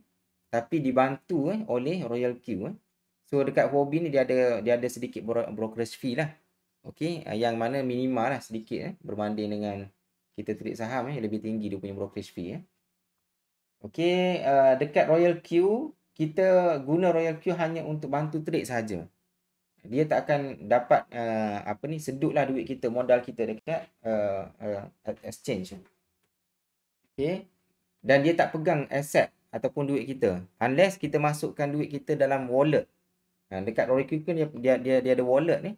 tapi dibantu oleh Royal Q So dekat Huobi ni dia ada sedikit brokerage fee lah. Okey, yang mana minimal lah sedikit berbanding dengan kita trade saham lebih tinggi dia punya brokerage fee Okey, dekat Royal Q kita guna Royal Q hanya untuk bantu trade saja. Dia tak akan dapat sedutlah duit kita, modal kita dekat exchange. Okey. Dan dia tak pegang aset ataupun duit kita unless kita masukkan duit kita dalam wallet. Dekat Royal Q kan dia ada wallet ni.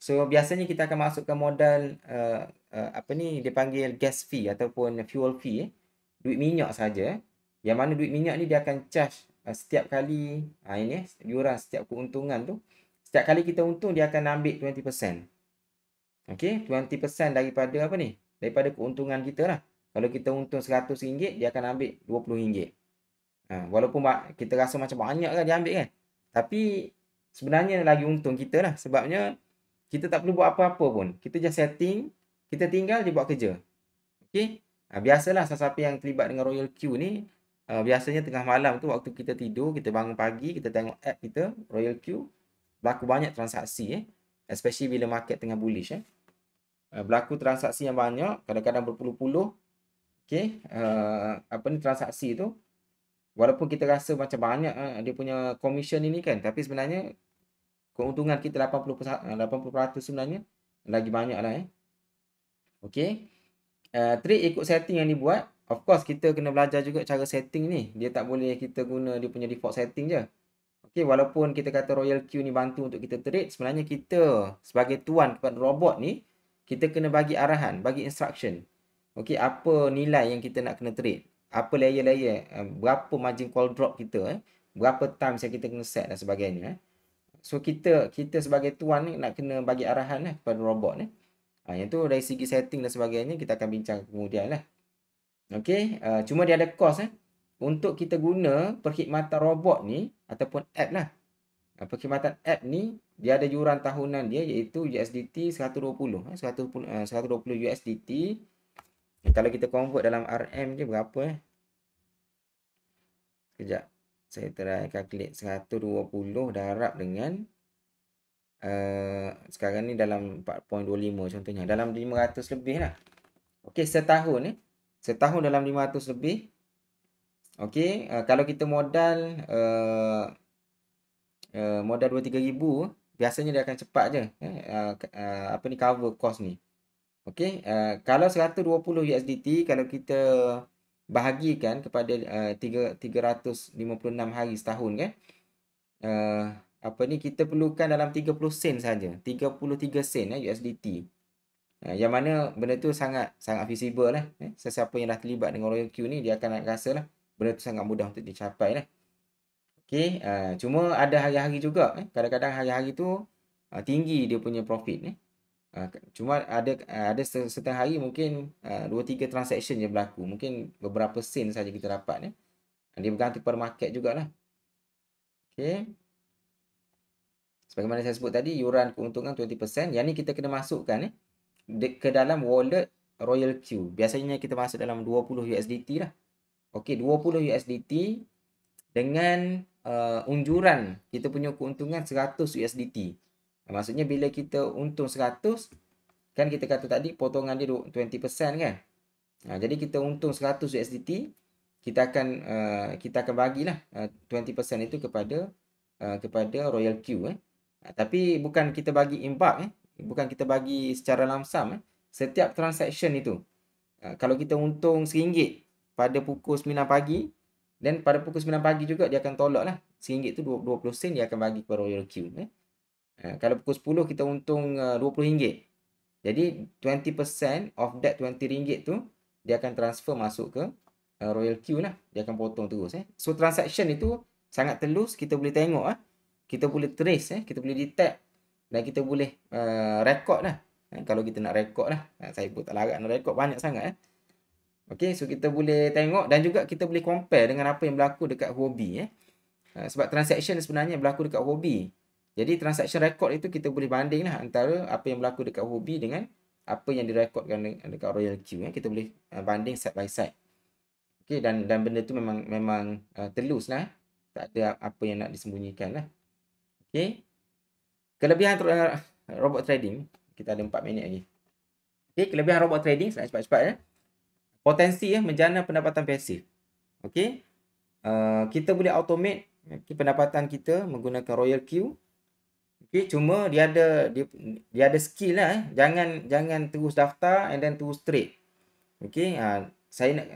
So biasanya kita akan masukkan modal dia panggil gas fee ataupun fuel fee duit minyak saja. Yang mana duit minyak ni dia akan charge setiap kali diorang setiap keuntungan tu setiap kali kita untung dia akan ambil 20%. Okey, 20% daripada daripada keuntungan kita lah. Kalau kita untung RM100 dia akan ambil RM20. Walaupun kita rasa macam banyak kan dia ambil kan. Tapi sebenarnya lagi untung kita lah sebabnya kita tak perlu buat apa-apa pun. Kita just setting, kita tinggal dia buat kerja. Okey. Biasalah siapa yang terlibat dengan Royal Q ni biasanya tengah malam tu waktu kita tidur, kita bangun pagi, kita tengok app kita Royal Q, berlaku banyak transaksi especially bila market tengah bullish berlaku transaksi yang banyak, kadang-kadang berpuluh-puluh. Okey, transaksi tu walaupun kita rasa macam banyak dia punya commission ini kan, tapi sebenarnya keuntungan kita 80% sebenarnya lagi banyak lah Okey. Trade ikut setting yang dibuat. Of course kita kena belajar juga cara setting ni. Dia tak boleh kita guna dia punya default setting je. Okey, walaupun kita kata Royal Q ni bantu untuk kita trade, sebenarnya kita sebagai tuan kepada robot ni, kita kena bagi arahan, bagi instruction. Okey, apa nilai yang kita nak kena trade? Apa layer-layer, berapa margin call drop kita, berapa times yang kita kena set dan sebagainya. So kita sebagai tuan ni nak kena bagi arahan kepada robot ni. Yang tu dari segi setting dan sebagainya kita akan bincang kemudian lah. Okey, cuma dia ada cost untuk kita guna perkhidmatan robot ni ataupun app lah. Perkhidmatan app ni dia ada yuran tahunan dia iaitu USDT 120 USDT. Kalau kita convert dalam RM je berapa Sekejap. Saya try calculate 120 darab dengan sekarang ni dalam 4.25 contohnya. Dalam 500 lebih lah. Okey, setahun Setahun dalam 500 lebih. Okey, kalau kita modal modal 2-3 ribu, biasanya dia akan cepat je apa ni, cover kos ni. Okey, kalau 120 USDT, kalau kita bahagikan kepada 356 hari setahun kan, uh, apa ni, kita perlukan dalam 30 sen saja, 33 sen USDT. Yang mana benda tu sangat sangat feasible lah. Sesiapa yang dah terlibat dengan Royal Q ni, dia akan rasa lah benda tu sangat mudah untuk dicapai lah. Okey, cuma ada hari-hari juga kadang-kadang hari-hari tu tinggi dia punya profit cuma ada setengah hari mungkin 2-3 transaction je berlaku. Mungkin beberapa sen saja kita dapat Dia bergantung pada market jugalah. Okey. Sebagaimana saya sebut tadi, yuran keuntungan 20%. Yang ni kita kena masukkan ke dalam wallet Royal Q. Biasanya kita masuk dalam 20 USDT lah. Okey, 20 USDT dengan unjuran kita punya keuntungan 100 USDT. Maksudnya bila kita untung 100, kan kita kata tadi potongan dia 20% kan. Jadi kita untung 100 USDT, kita akan bagilah 20% itu kepada Royal Q tapi bukan kita bagi in bulk bukan kita bagi secara lamsam setiap transaction itu. Kalau kita untung RM1 pada pukul 9 pagi, dan pada pukul 9 pagi juga dia akan tolak lah RM1 tu 20 sen dia akan bagi kepada Royal Q kalau pukul 10 kita untung RM20, jadi 20% of that RM20 tu dia akan transfer masuk ke Royal Q lah. Dia akan potong terus So transaction itu sangat telus, kita boleh tengok kita boleh trace kita boleh detect, dan kita boleh record lah kalau kita nak record lah. Saya pun tak larat nak record banyak sangat Okey, so kita boleh tengok dan juga kita boleh compare dengan apa yang berlaku dekat Huobi sebab transaction sebenarnya berlaku dekat Huobi. Jadi transaction record itu kita boleh banding lah antara apa yang berlaku dekat Huobi dengan apa yang direkodkan dekat Royal Q Kita boleh banding side by side. Okey, dan benda tu memang telus lah tak ada apa yang nak disembunyikan lah. Okey. Kelebihan robot trading, kita ada 4 minit lagi. Okey, kelebihan robot trading cepat-cepat potensi menjana pendapatan pasif. Okey. Kita boleh automate pendapatan kita menggunakan Royal Q. Okey, cuma dia ada skill lah Jangan terus daftar and then terus trade. Okey, saya nak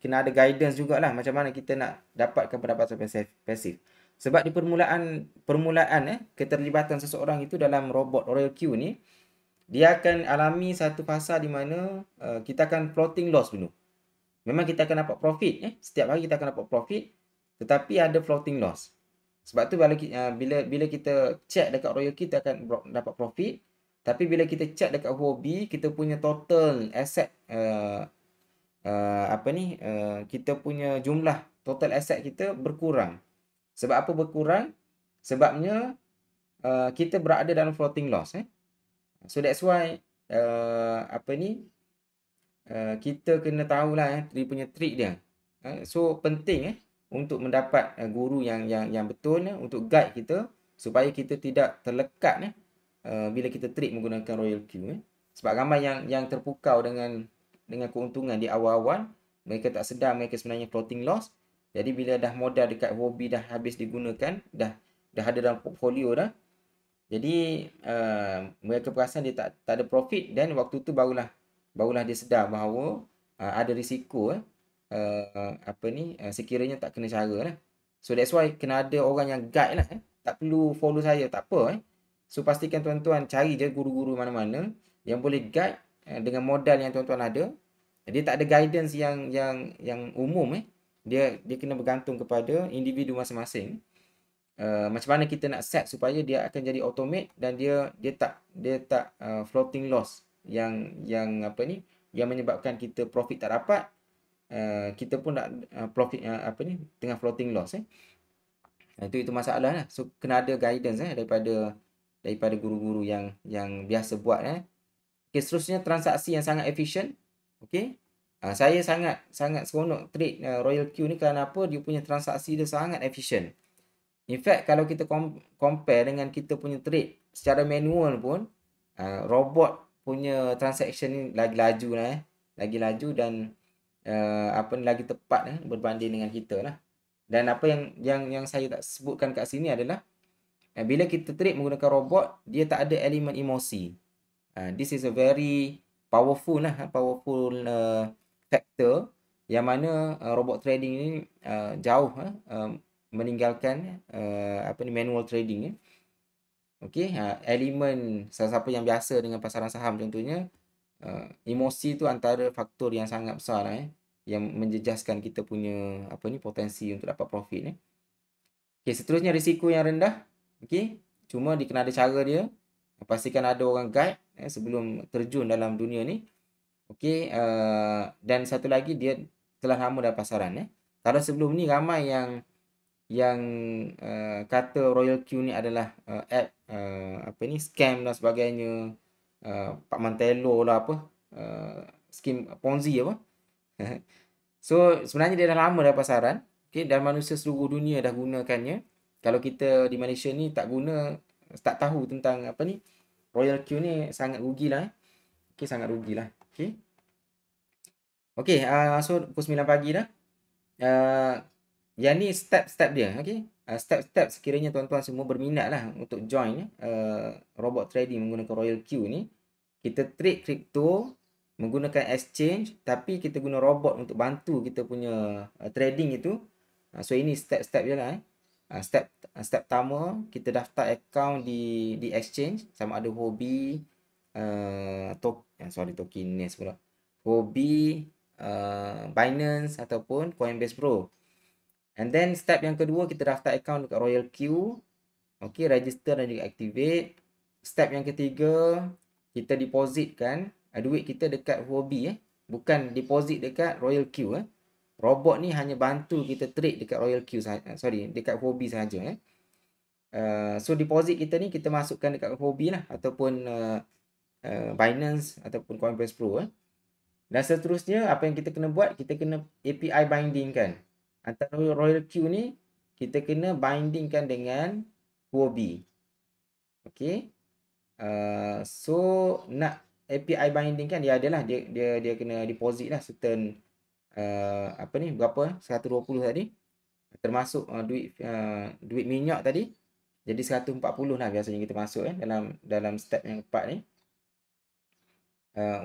kena ada guidance jugalah macam mana kita nak dapatkan pendapatan pasif. Sebab di permulaan keterlibatan seseorang itu dalam robot Royal Q ni, dia akan alami satu fasa di mana kita akan floating loss dulu. Memang kita akan dapat profit setiap hari kita akan dapat profit, tetapi ada floating loss. Sebab tu bila kita check dekat Royal Q kita akan dapat profit, tapi bila kita check dekat Huobi, kita punya total asset kita punya jumlah total asset kita berkurang. Sebab apa berkurang? Sebabnya kita berada dalam floating loss So that's why kita kena tahulah dia punya trick dia. So penting untuk mendapat guru yang betul untuk guide kita supaya kita tidak terlekat bila kita trade menggunakan Royal Q Sebab ramai yang terpukau dengan keuntungan di awal-awal, mereka tak sedar mereka sebenarnya floating loss. Jadi bila dah modal dekat Huobi dah habis digunakan, dah ada dalam portfolio dah, jadi mereka perasan dia tak ada profit, dan waktu tu barulah dia sedar bahawa ada risiko sekiranya tak kena cara lah. So that's why kena ada orang yang guide lah tak perlu follow saya, tak apa So pastikan tuan-tuan cari je guru-guru mana-mana yang boleh guide dengan modal yang tuan-tuan ada. Dia tak ada guidance yang umum dia kena bergantung kepada individu masing-masing. Macam mana kita nak set supaya dia akan jadi automate dan dia tak floating loss yang menyebabkan kita profit tak dapat, kita pun nak profit tengah floating loss itu masalah lah. So kena ada guidance daripada guru-guru yang biasa buat Okay, seterusnya transaksi yang sangat efisien. Okay, saya sangat seronok trade Royal Q ni kerana apa? Dia punya transaksi dia sangat efisien. In fact, kalau kita compare dengan kita punya trade secara manual pun, robot punya transaction ni lagi laju lah lagi laju dan lagi tepat berbanding dengan kita lah. Dan apa yang saya tak sebutkan kat sini adalah bila kita trade menggunakan robot, dia tak ada elemen emosi. This is a very powerful factor yang mana robot trading ni jauh meninggalkan manual trading. Okey, elemen siapa yang biasa dengan pasaran saham contohnya, emosi tu antara faktor yang sangat besar yang menjejaskan kita punya potensi untuk dapat profit. Okey, seterusnya risiko yang rendah. Okey, cuma kena ada cara dia. Pastikan ada orang guide sebelum terjun dalam dunia ni. Okey, dan satu lagi dia telah lama dalam pasaran. Kalau sebelum ni ramai yang kata Royal Q ni adalah app scam dan sebagainya, Pak Mantello lah skim Ponzi So sebenarnya dia dah lama dalam pasaran, dan manusia seluruh dunia dah gunakannya. Kalau kita di Malaysia ni tak tahu tentang Royal Q ni, sangat rugilah. Sangat rugilah. So pukul 9 pagi dah. Yang ni step-step dia. Step-step sekiranya tuan-tuan semua berminat lah untuk join robot trading menggunakan Royal Q ni. Kita trade crypto menggunakan exchange, tapi kita guna robot untuk bantu kita punya trading itu. So ini step-step je lah. Step pertama, kita daftar account di exchange, sama ada Huobi, Tokenes pula, Huobi, Binance ataupun Coinbase Pro. And then step yang kedua, kita daftar account dekat Royal Q. Register dan juga activate. Step yang ketiga, kita depositkan duit kita dekat Huobi, bukan deposit dekat Royal Q. Robot ni hanya bantu kita trade dekat Royal Q dekat Huobi saja. So deposit kita ni kita masukkan dekat Huobi lah, ataupun Binance ataupun Coinbase Pro. Dan seterusnya apa yang kita kena buat, kita kena API binding kan. Antara Royal Q ni kita kena bindingkan dengan Huobi. So nak API binding kan, dia adalah dia kena deposit lah certain berapa 120 tadi, termasuk duit minyak tadi, jadi 140 lah biasanya kita masuk dalam step yang keempat ni.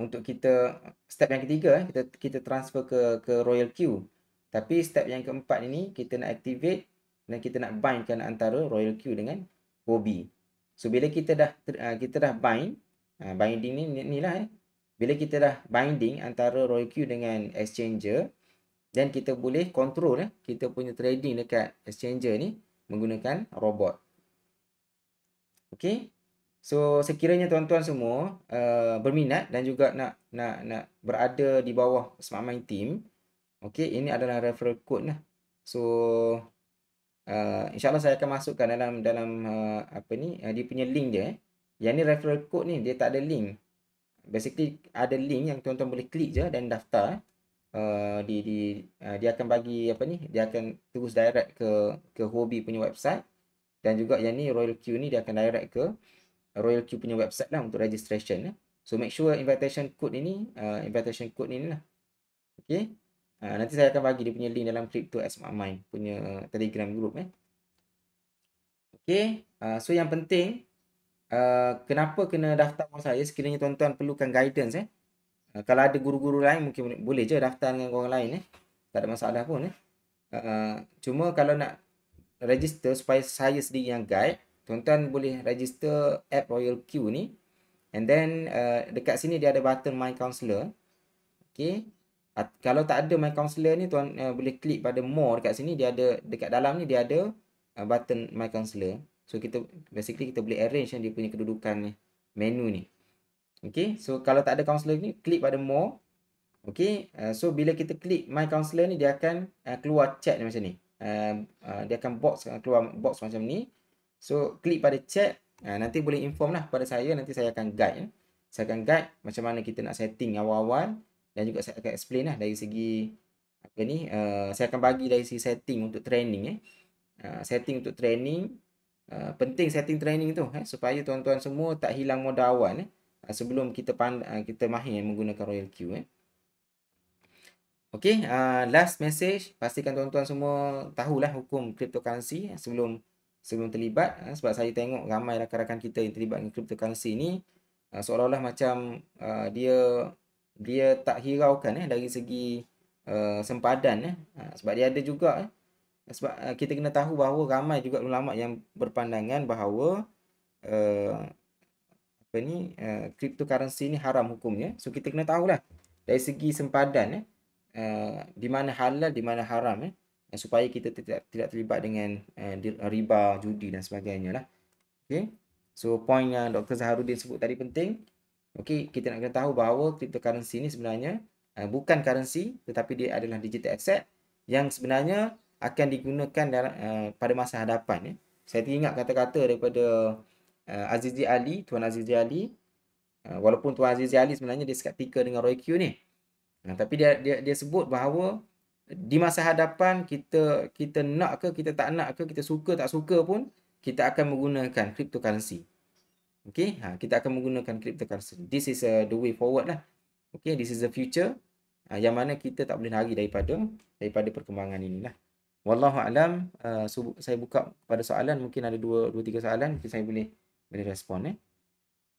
Untuk kita step yang ketiga kita transfer ke Royal Q. Tapi step yang keempat ini kita nak activate dan kita nak bindkan antara Royal Q dengan Huobi. So bila kita dah binding ni lah. Bila kita dah binding antara Royal Q dengan exchanger, dan kita boleh control kita punya trading dekat exchanger ni menggunakan robot. So sekiranya tuan-tuan semua berminat dan juga nak berada di bawah Smart Mind Team, ini adalah referral code lah. So InsyaAllah saya akan masukkan dalam dia punya link dia. Yang ni referral code ni, dia tak ada link. Basically ada link yang tuan-tuan boleh klik je dan daftar. Dia akan bagi dia akan terus direct ke Huobi punya website. Dan juga yang ni Royal Q ni dia akan direct ke Royal Q punya website lah untuk registration. So make sure invitation code ni lah. Nanti saya akan bagi dia punya link dalam Crypto at Smart Mind punya Telegram group. So yang penting, kenapa kena daftar dengan saya, sekiranya tuan-tuan perlukan guidance. Kalau ada guru-guru lain mungkin boleh je daftar dengan orang lain. Tak ada masalah pun. Cuma kalau nak register supaya saya sendiri yang guide, tuan-tuan boleh register app Royal Q ni. And then dekat sini dia ada button My Counselor. Kalau tak ada My Counselor ni, tuan boleh klik pada More dekat sini. Dia ada dekat dalam ni dia ada button My Counselor. So kita boleh arrange dia punya kedudukan ni, menu ni. So kalau tak ada counselor ni, klik pada More. So bila kita klik My Counselor ni, dia akan keluar chat macam ni. Dia akan keluar box macam ni. So klik pada chat, nanti boleh inform lah pada saya, nanti saya akan guide. Saya akan guide macam mana kita nak setting awal-awal, dan juga saya akan explain lah dari segi saya akan bagi dari segi setting untuk training. Setting untuk training, penting setting training tu supaya tuan-tuan semua tak hilang modal awal sebelum kita mahir menggunakan Royal Q. Okey, last message, pastikan tuan-tuan semua tahulah hukum cryptocurrency sebelum terlibat, sebab saya tengok ramai rakan-rakan kita yang terlibat dengan cryptocurrency ni seolah-olah macam dia tak hiraukan dari segi sempadan sebab dia ada juga sebab kita kena tahu bahawa ramai juga ulama yang berpandangan bahawa uh, cryptocurrency ni haram hukumnya. So kita kena tahulah dari segi sempadan di mana halal, di mana haram supaya kita tidak terlibat dengan riba, judi dan sebagainya lah. Okay. So point yang Dr. Zaharuddin sebut tadi penting. Okay, kita nak kena tahu bahawa cryptocurrency ni sebenarnya bukan currency tetapi dia adalah digital asset yang sebenarnya akan digunakan pada masa hadapan. Saya teringat kata-kata daripada Azizi Ali, Tuan Azizi Ali. Walaupun Tuan Azizi Ali sebenarnya dia skeptikal dengan Roy Q ni. Tapi dia sebut bahawa di masa hadapan kita nak ke kita tak nak ke, kita suka tak suka pun kita akan menggunakan cryptocurrency. Okay, kita akan menggunakan cryptocurrency. This is the way forward lah. Okay, this is the future. Yang mana kita tak boleh lari daripada perkembangan inilah. Wallahu alam. Saya buka pada soalan, mungkin ada 2-3 soalan, mungkin saya boleh respon.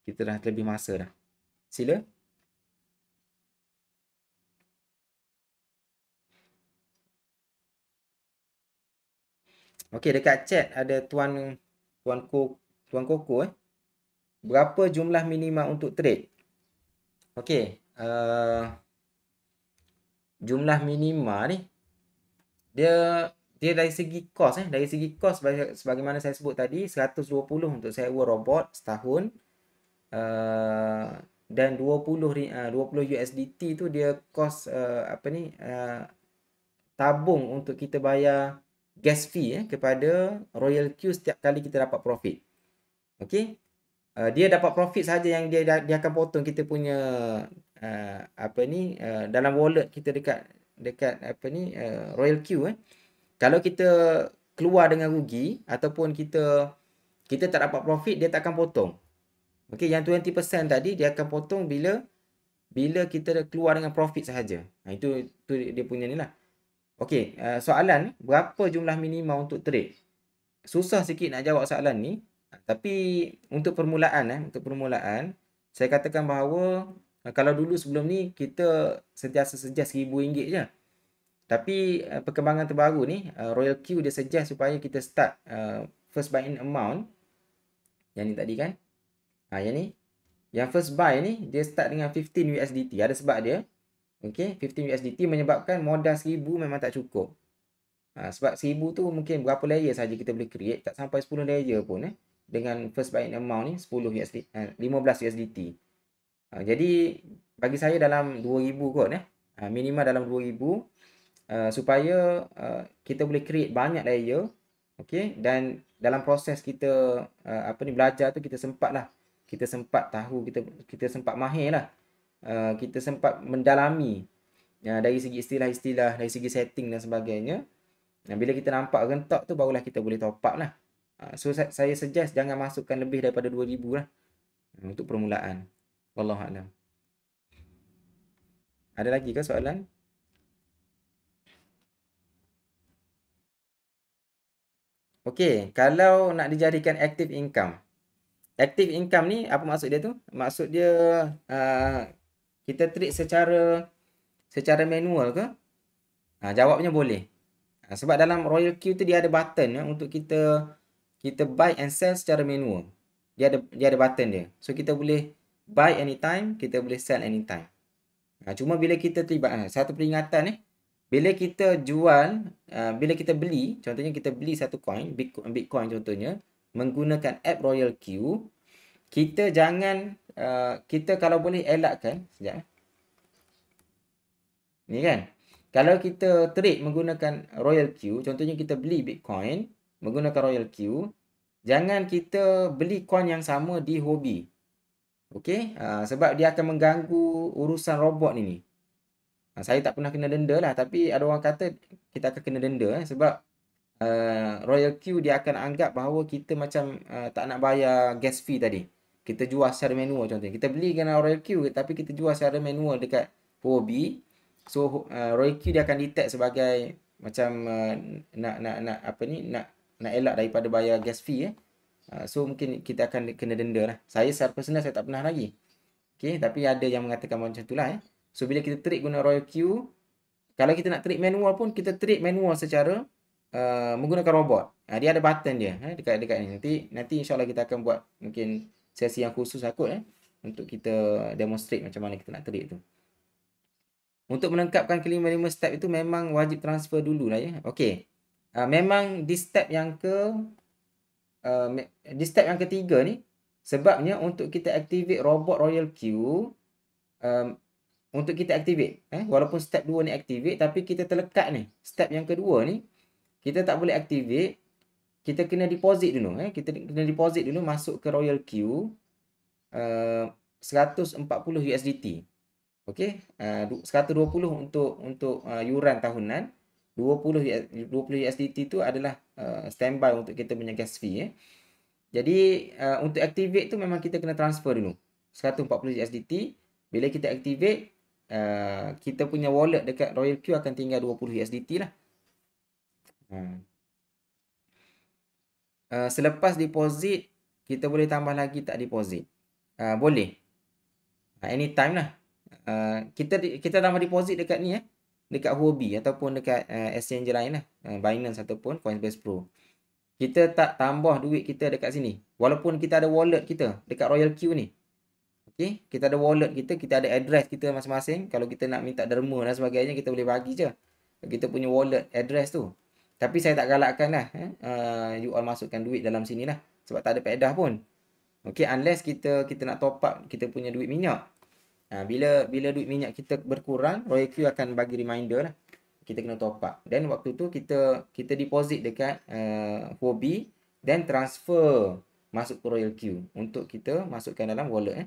Kita dah lebih masa dah. Sila. Okey, dekat chat ada Tuan Koko Berapa jumlah minima untuk trade? Okey, jumlah minima ni dia dari segi kos sebagaimana saya sebut tadi 120 untuk sewa robot setahun dan 20 USDT tu dia kos tabung untuk kita bayar gas fee kepada Royal Q setiap kali kita dapat profit. Okey. Dia dapat profit saja yang dia akan potong kita punya dalam wallet kita dekat Royal Q Kalau kita keluar dengan rugi ataupun kita tak dapat profit, dia tak akan potong. Okey, yang 20% tadi dia akan potong bila kita keluar dengan profit sahaja. Itu dia punya ni lah. Okey, soalan berapa jumlah minima untuk trade? Susah sikit nak jawab soalan ni. Tapi untuk permulaan saya katakan bahawa kalau dulu sebelum ni kita sentiasa suggest RM1,000 je. Tapi perkembangan terbaru ni Royal Q dia suggest supaya kita start first buy in amount. Yang ni tadi kan? Yang ni. Yang first buy ni dia start dengan 15 USDT. Ada sebab dia. Okey, 15 USDT menyebabkan modal 1,000 memang tak cukup. Sebab 1,000 tu mungkin berapa layer saja kita boleh create, tak sampai 10 layer pun dengan first buy in amount ni 10 USDT, 15 USDT. Jadi bagi saya dalam 2,000 kot minimal dalam 2,000 supaya kita boleh create banyak layer. Okey, dan dalam proses kita belajar tu kita sempat tahu, kita sempat mahir lah. Kita sempat mendalami dari segi istilah-istilah, dari segi setting dan sebagainya. Bila kita nampak rentak tu barulah kita boleh top up lah. So saya suggest jangan masukkan lebih daripada 2,000 lah untuk permulaan. Wallahualam. Ada lagi ke soalan? Okey, kalau nak dijadikan active income. Active income ni apa maksud dia tu? Maksud dia kita trade secara manual ke? Jawabnya boleh. Sebab dalam Royal Q tu dia ada button untuk kita buy and sell secara manual. Dia ada button dia. So kita boleh buy anytime, kita boleh sell anytime. Cuma bila kita terlibat, satu peringatan bila kita jual, bila kita beli, contohnya kita beli satu coin, Bitcoin contohnya, menggunakan app Royal Q, kita jangan, kita kalau boleh elakkan, sekejap. Ni kan, kalau kita trade menggunakan Royal Q, contohnya kita beli Bitcoin menggunakan Royal Q, jangan kita beli coin yang sama di Huobi. Okey, sebab dia akan mengganggu urusan robot ni. Saya tak pernah kena denda lah, tapi ada orang kata kita akan kena denda sebab Royal Q dia akan anggap bahawa kita macam tak nak bayar gas fee tadi. Kita jual secara manual contohnya. Kita beli dengan Royal Q tapi kita jual secara manual dekat Huobi. So Roy Q dia akan detect sebagai macam nak apa ni, nak elak daripada bayar gas fee. So mungkin kita akan kena denda lah. Saya secara personal saya tak pernah lagi. Okay, tapi ada yang mengatakan macam itulah. So bila kita trade guna Royal Q, kalau kita nak trade manual pun kita trade manual secara menggunakan robot. Dia ada button dia dekat ni. Nanti insya-Allah kita akan buat mungkin sesi yang khusus kot untuk kita demonstrate macam mana kita nak trade tu. Untuk melengkapkan kelima-lima step itu memang wajib transfer dulu lah ya. Okey. Memang di step yang ketiga ni, sebabnya untuk kita activate robot Royal Q, untuk kita activate, walaupun step 2 ni activate, tapi kita terlekat ni. Step yang kedua ni, kita tak boleh activate, kita kena deposit dulu. Kita kena deposit dulu masuk ke Royal Q, 140 USDT. Okey, 120 untuk yuran tahunan, 20 USDT tu adalah standby untuk kita punya gas fee. Jadi untuk activate tu memang kita kena transfer dulu 140 USDT. Bila kita activate, kita punya wallet dekat Royal Q akan tinggal 20 USDT lah. Selepas deposit, kita boleh tambah lagi tak deposit? Boleh. Anytime lah. Kita tambah deposit dekat ni dekat Huobi ataupun dekat exchange lain lah, Binance ataupun Coinbase Pro. Kita tak tambah duit kita dekat sini. Walaupun kita ada wallet kita dekat Royal Q ni. Okey, kita ada wallet kita ada address kita masing-masing. Kalau kita nak minta derma dan sebagainya, kita boleh bagi je kita punya wallet address tu. Tapi saya tak galakkan lah you all masukkan duit dalam sini lah, sebab tak ada faedah pun. Okey, unless kita nak top up kita punya duit minyak. Bila duit minyak kita berkurang, Royal Q akan bagi reminder lah. Kita kena top up. Dan waktu tu kita deposit dekat Huobi dan transfer masuk ke Royal Q untuk kita masukkan dalam wallet.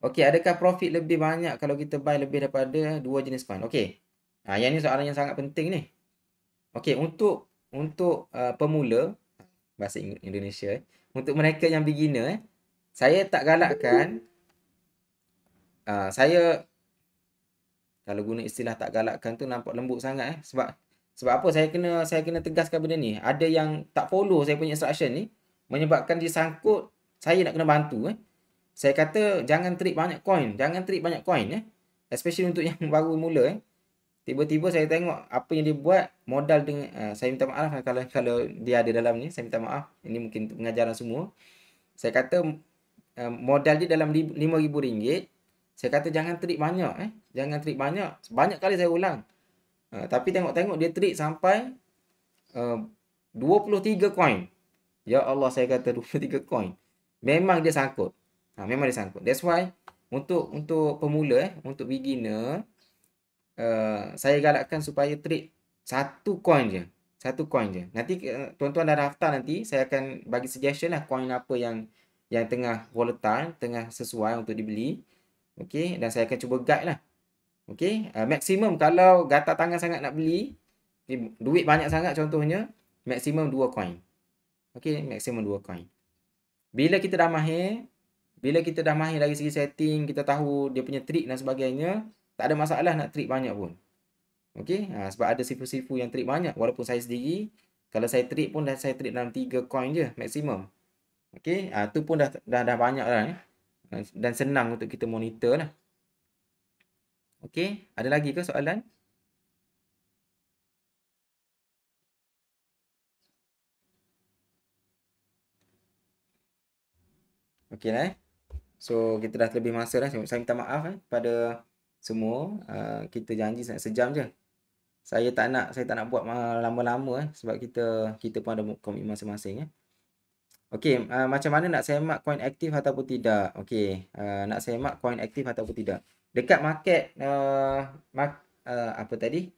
Okey, adakah profit lebih banyak kalau kita buy lebih daripada dua jenis coin? Okey. Yang ni soalan yang sangat penting ni. Okey, untuk pemula bahasa Indonesia, untuk mereka yang beginner, saya tak galakkan saya kalau guna istilah tak galakkan tu nampak lembut sangat sebab apa saya kena tegaskan benda ni. Ada yang tak follow saya punya instruction ni menyebabkan dia sangkut, saya nak kena bantu. Saya kata jangan trade banyak coin, especially untuk yang baru mula. Tiba-tiba saya tengok apa yang dia buat, modal dengan saya minta maaf kalau dia ada dalam ni, saya minta maaf. Ini mungkin untuk pengajaran semua. Saya kata modal dia dalam RM5,000. Saya kata jangan trade banyak jangan trade banyak. Banyak kali saya ulang. Tapi tengok-tengok dia trade sampai 23 coin. Ya Allah, saya kata 23 coin. Memang dia sangkut. Memang dia sangkut. That's why untuk pemula untuk beginner, saya galakkan supaya trade satu coin je. Nanti tuan-tuan dah daftar, nanti saya akan bagi suggestion lah coin apa yang tengah volatile, tengah sesuai untuk dibeli. Okey, dan saya akan cuba guide lah. Okey, maksimum kalau gatal tangan sangat nak beli, duit banyak sangat contohnya, maksimum 2 coin. Okey, maksimum 2 coin. Bila kita dah mahir dari segi setting, kita tahu dia punya trik dan sebagainya, tak ada masalah nak trik banyak pun. Okey, sebab ada sifu-sifu yang trik banyak. Walaupun saya sendiri, kalau saya trik pun saya trik dalam 3 coin je maksimum. Okey, tu pun dah banyak lah. Dan senang untuk kita monitor lah. Okey, ada lagi ke soalan? Okey lah. So kita dah lebih masa dah. Saya minta maaf pada semua. Kita janji sejam je. Saya tak nak buat lama-lama sebab kita pun ada komitmen masing-masing. Okey, macam mana nak semak coin aktif ataupun tidak? Okey, nak semak coin aktif ataupun tidak. Dekat market apa tadi?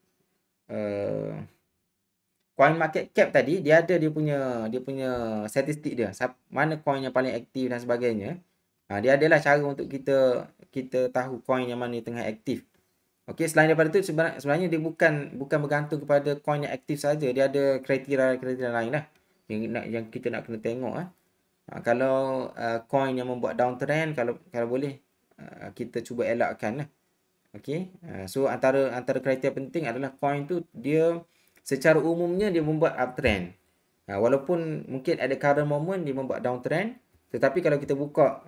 Coin market cap tadi dia ada dia punya statistik dia. Mana coin yang paling aktif dan sebagainya. Dia adalah cara untuk kita tahu coin yang mana yang tengah aktif. Okey, selain daripada tu sebenarnya dia bukan bergantung kepada coin yang aktif saja. Dia ada kriteria lain lah yang kita nak kena tengok. Kalau coin yang membuat downtrend, kalau boleh kita cuba elakkan lah. Okey. So antara kriteria penting adalah coin tu dia secara umumnya dia membuat uptrend. Walaupun mungkin at the current moment dia membuat downtrend, tetapi kalau kita buka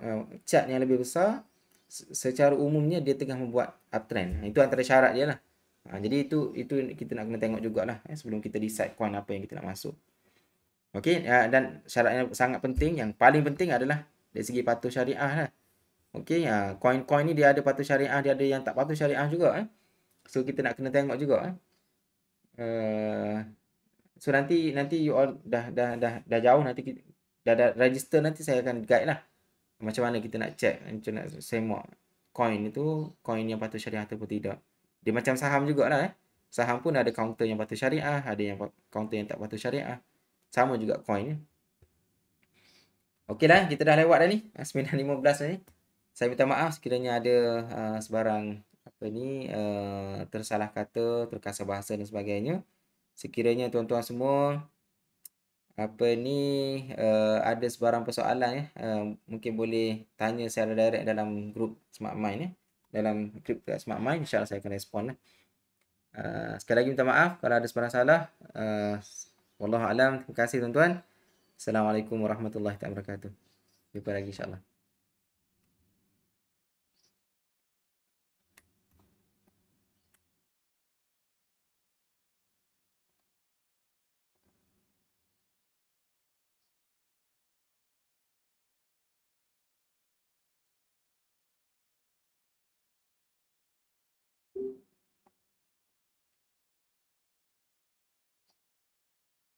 chart yang lebih besar, secara umumnya dia tengah membuat uptrend. Itu antara syarat dia lah. Jadi itu kita nak kena tengok jugalah sebelum kita decide coin apa yang kita nak masuk. Okey, dan syarat yang sangat penting, yang paling penting adalah dari segi patuh syariah lah. Okey, coin-coin ni dia ada patuh syariah, dia ada yang tak patuh syariah juga. So kita nak kena tengok juga. So nanti you all dah jauh, nanti kita, dah register, nanti saya akan guide lah macam mana kita nak check, macam nak semak coin itu coin yang patuh syariah ataupun tidak. Dia macam saham jugalah. Saham pun ada counter yang patuh syariah, ada yang counter yang tak patuh syariah. Sama juga coin. Okeylah, kita dah lewat dah ni 9.15 dah ni. Saya minta maaf sekiranya ada sebarang tersalah kata, terkasar bahasa dan sebagainya. Sekiranya tuan-tuan semua ada sebarang persoalan mungkin boleh tanya secara direct dalam grup Smart Mind dalam grup Smart Mind, insya-Allah saya akan respon lah. Sekali lagi minta maaf kalau ada sebarang salah. Wallahu alam. Terima kasih tuan-tuan. Assalamualaikum warahmatullahi wabarakatuh. Jumpa lagi insya-Allah.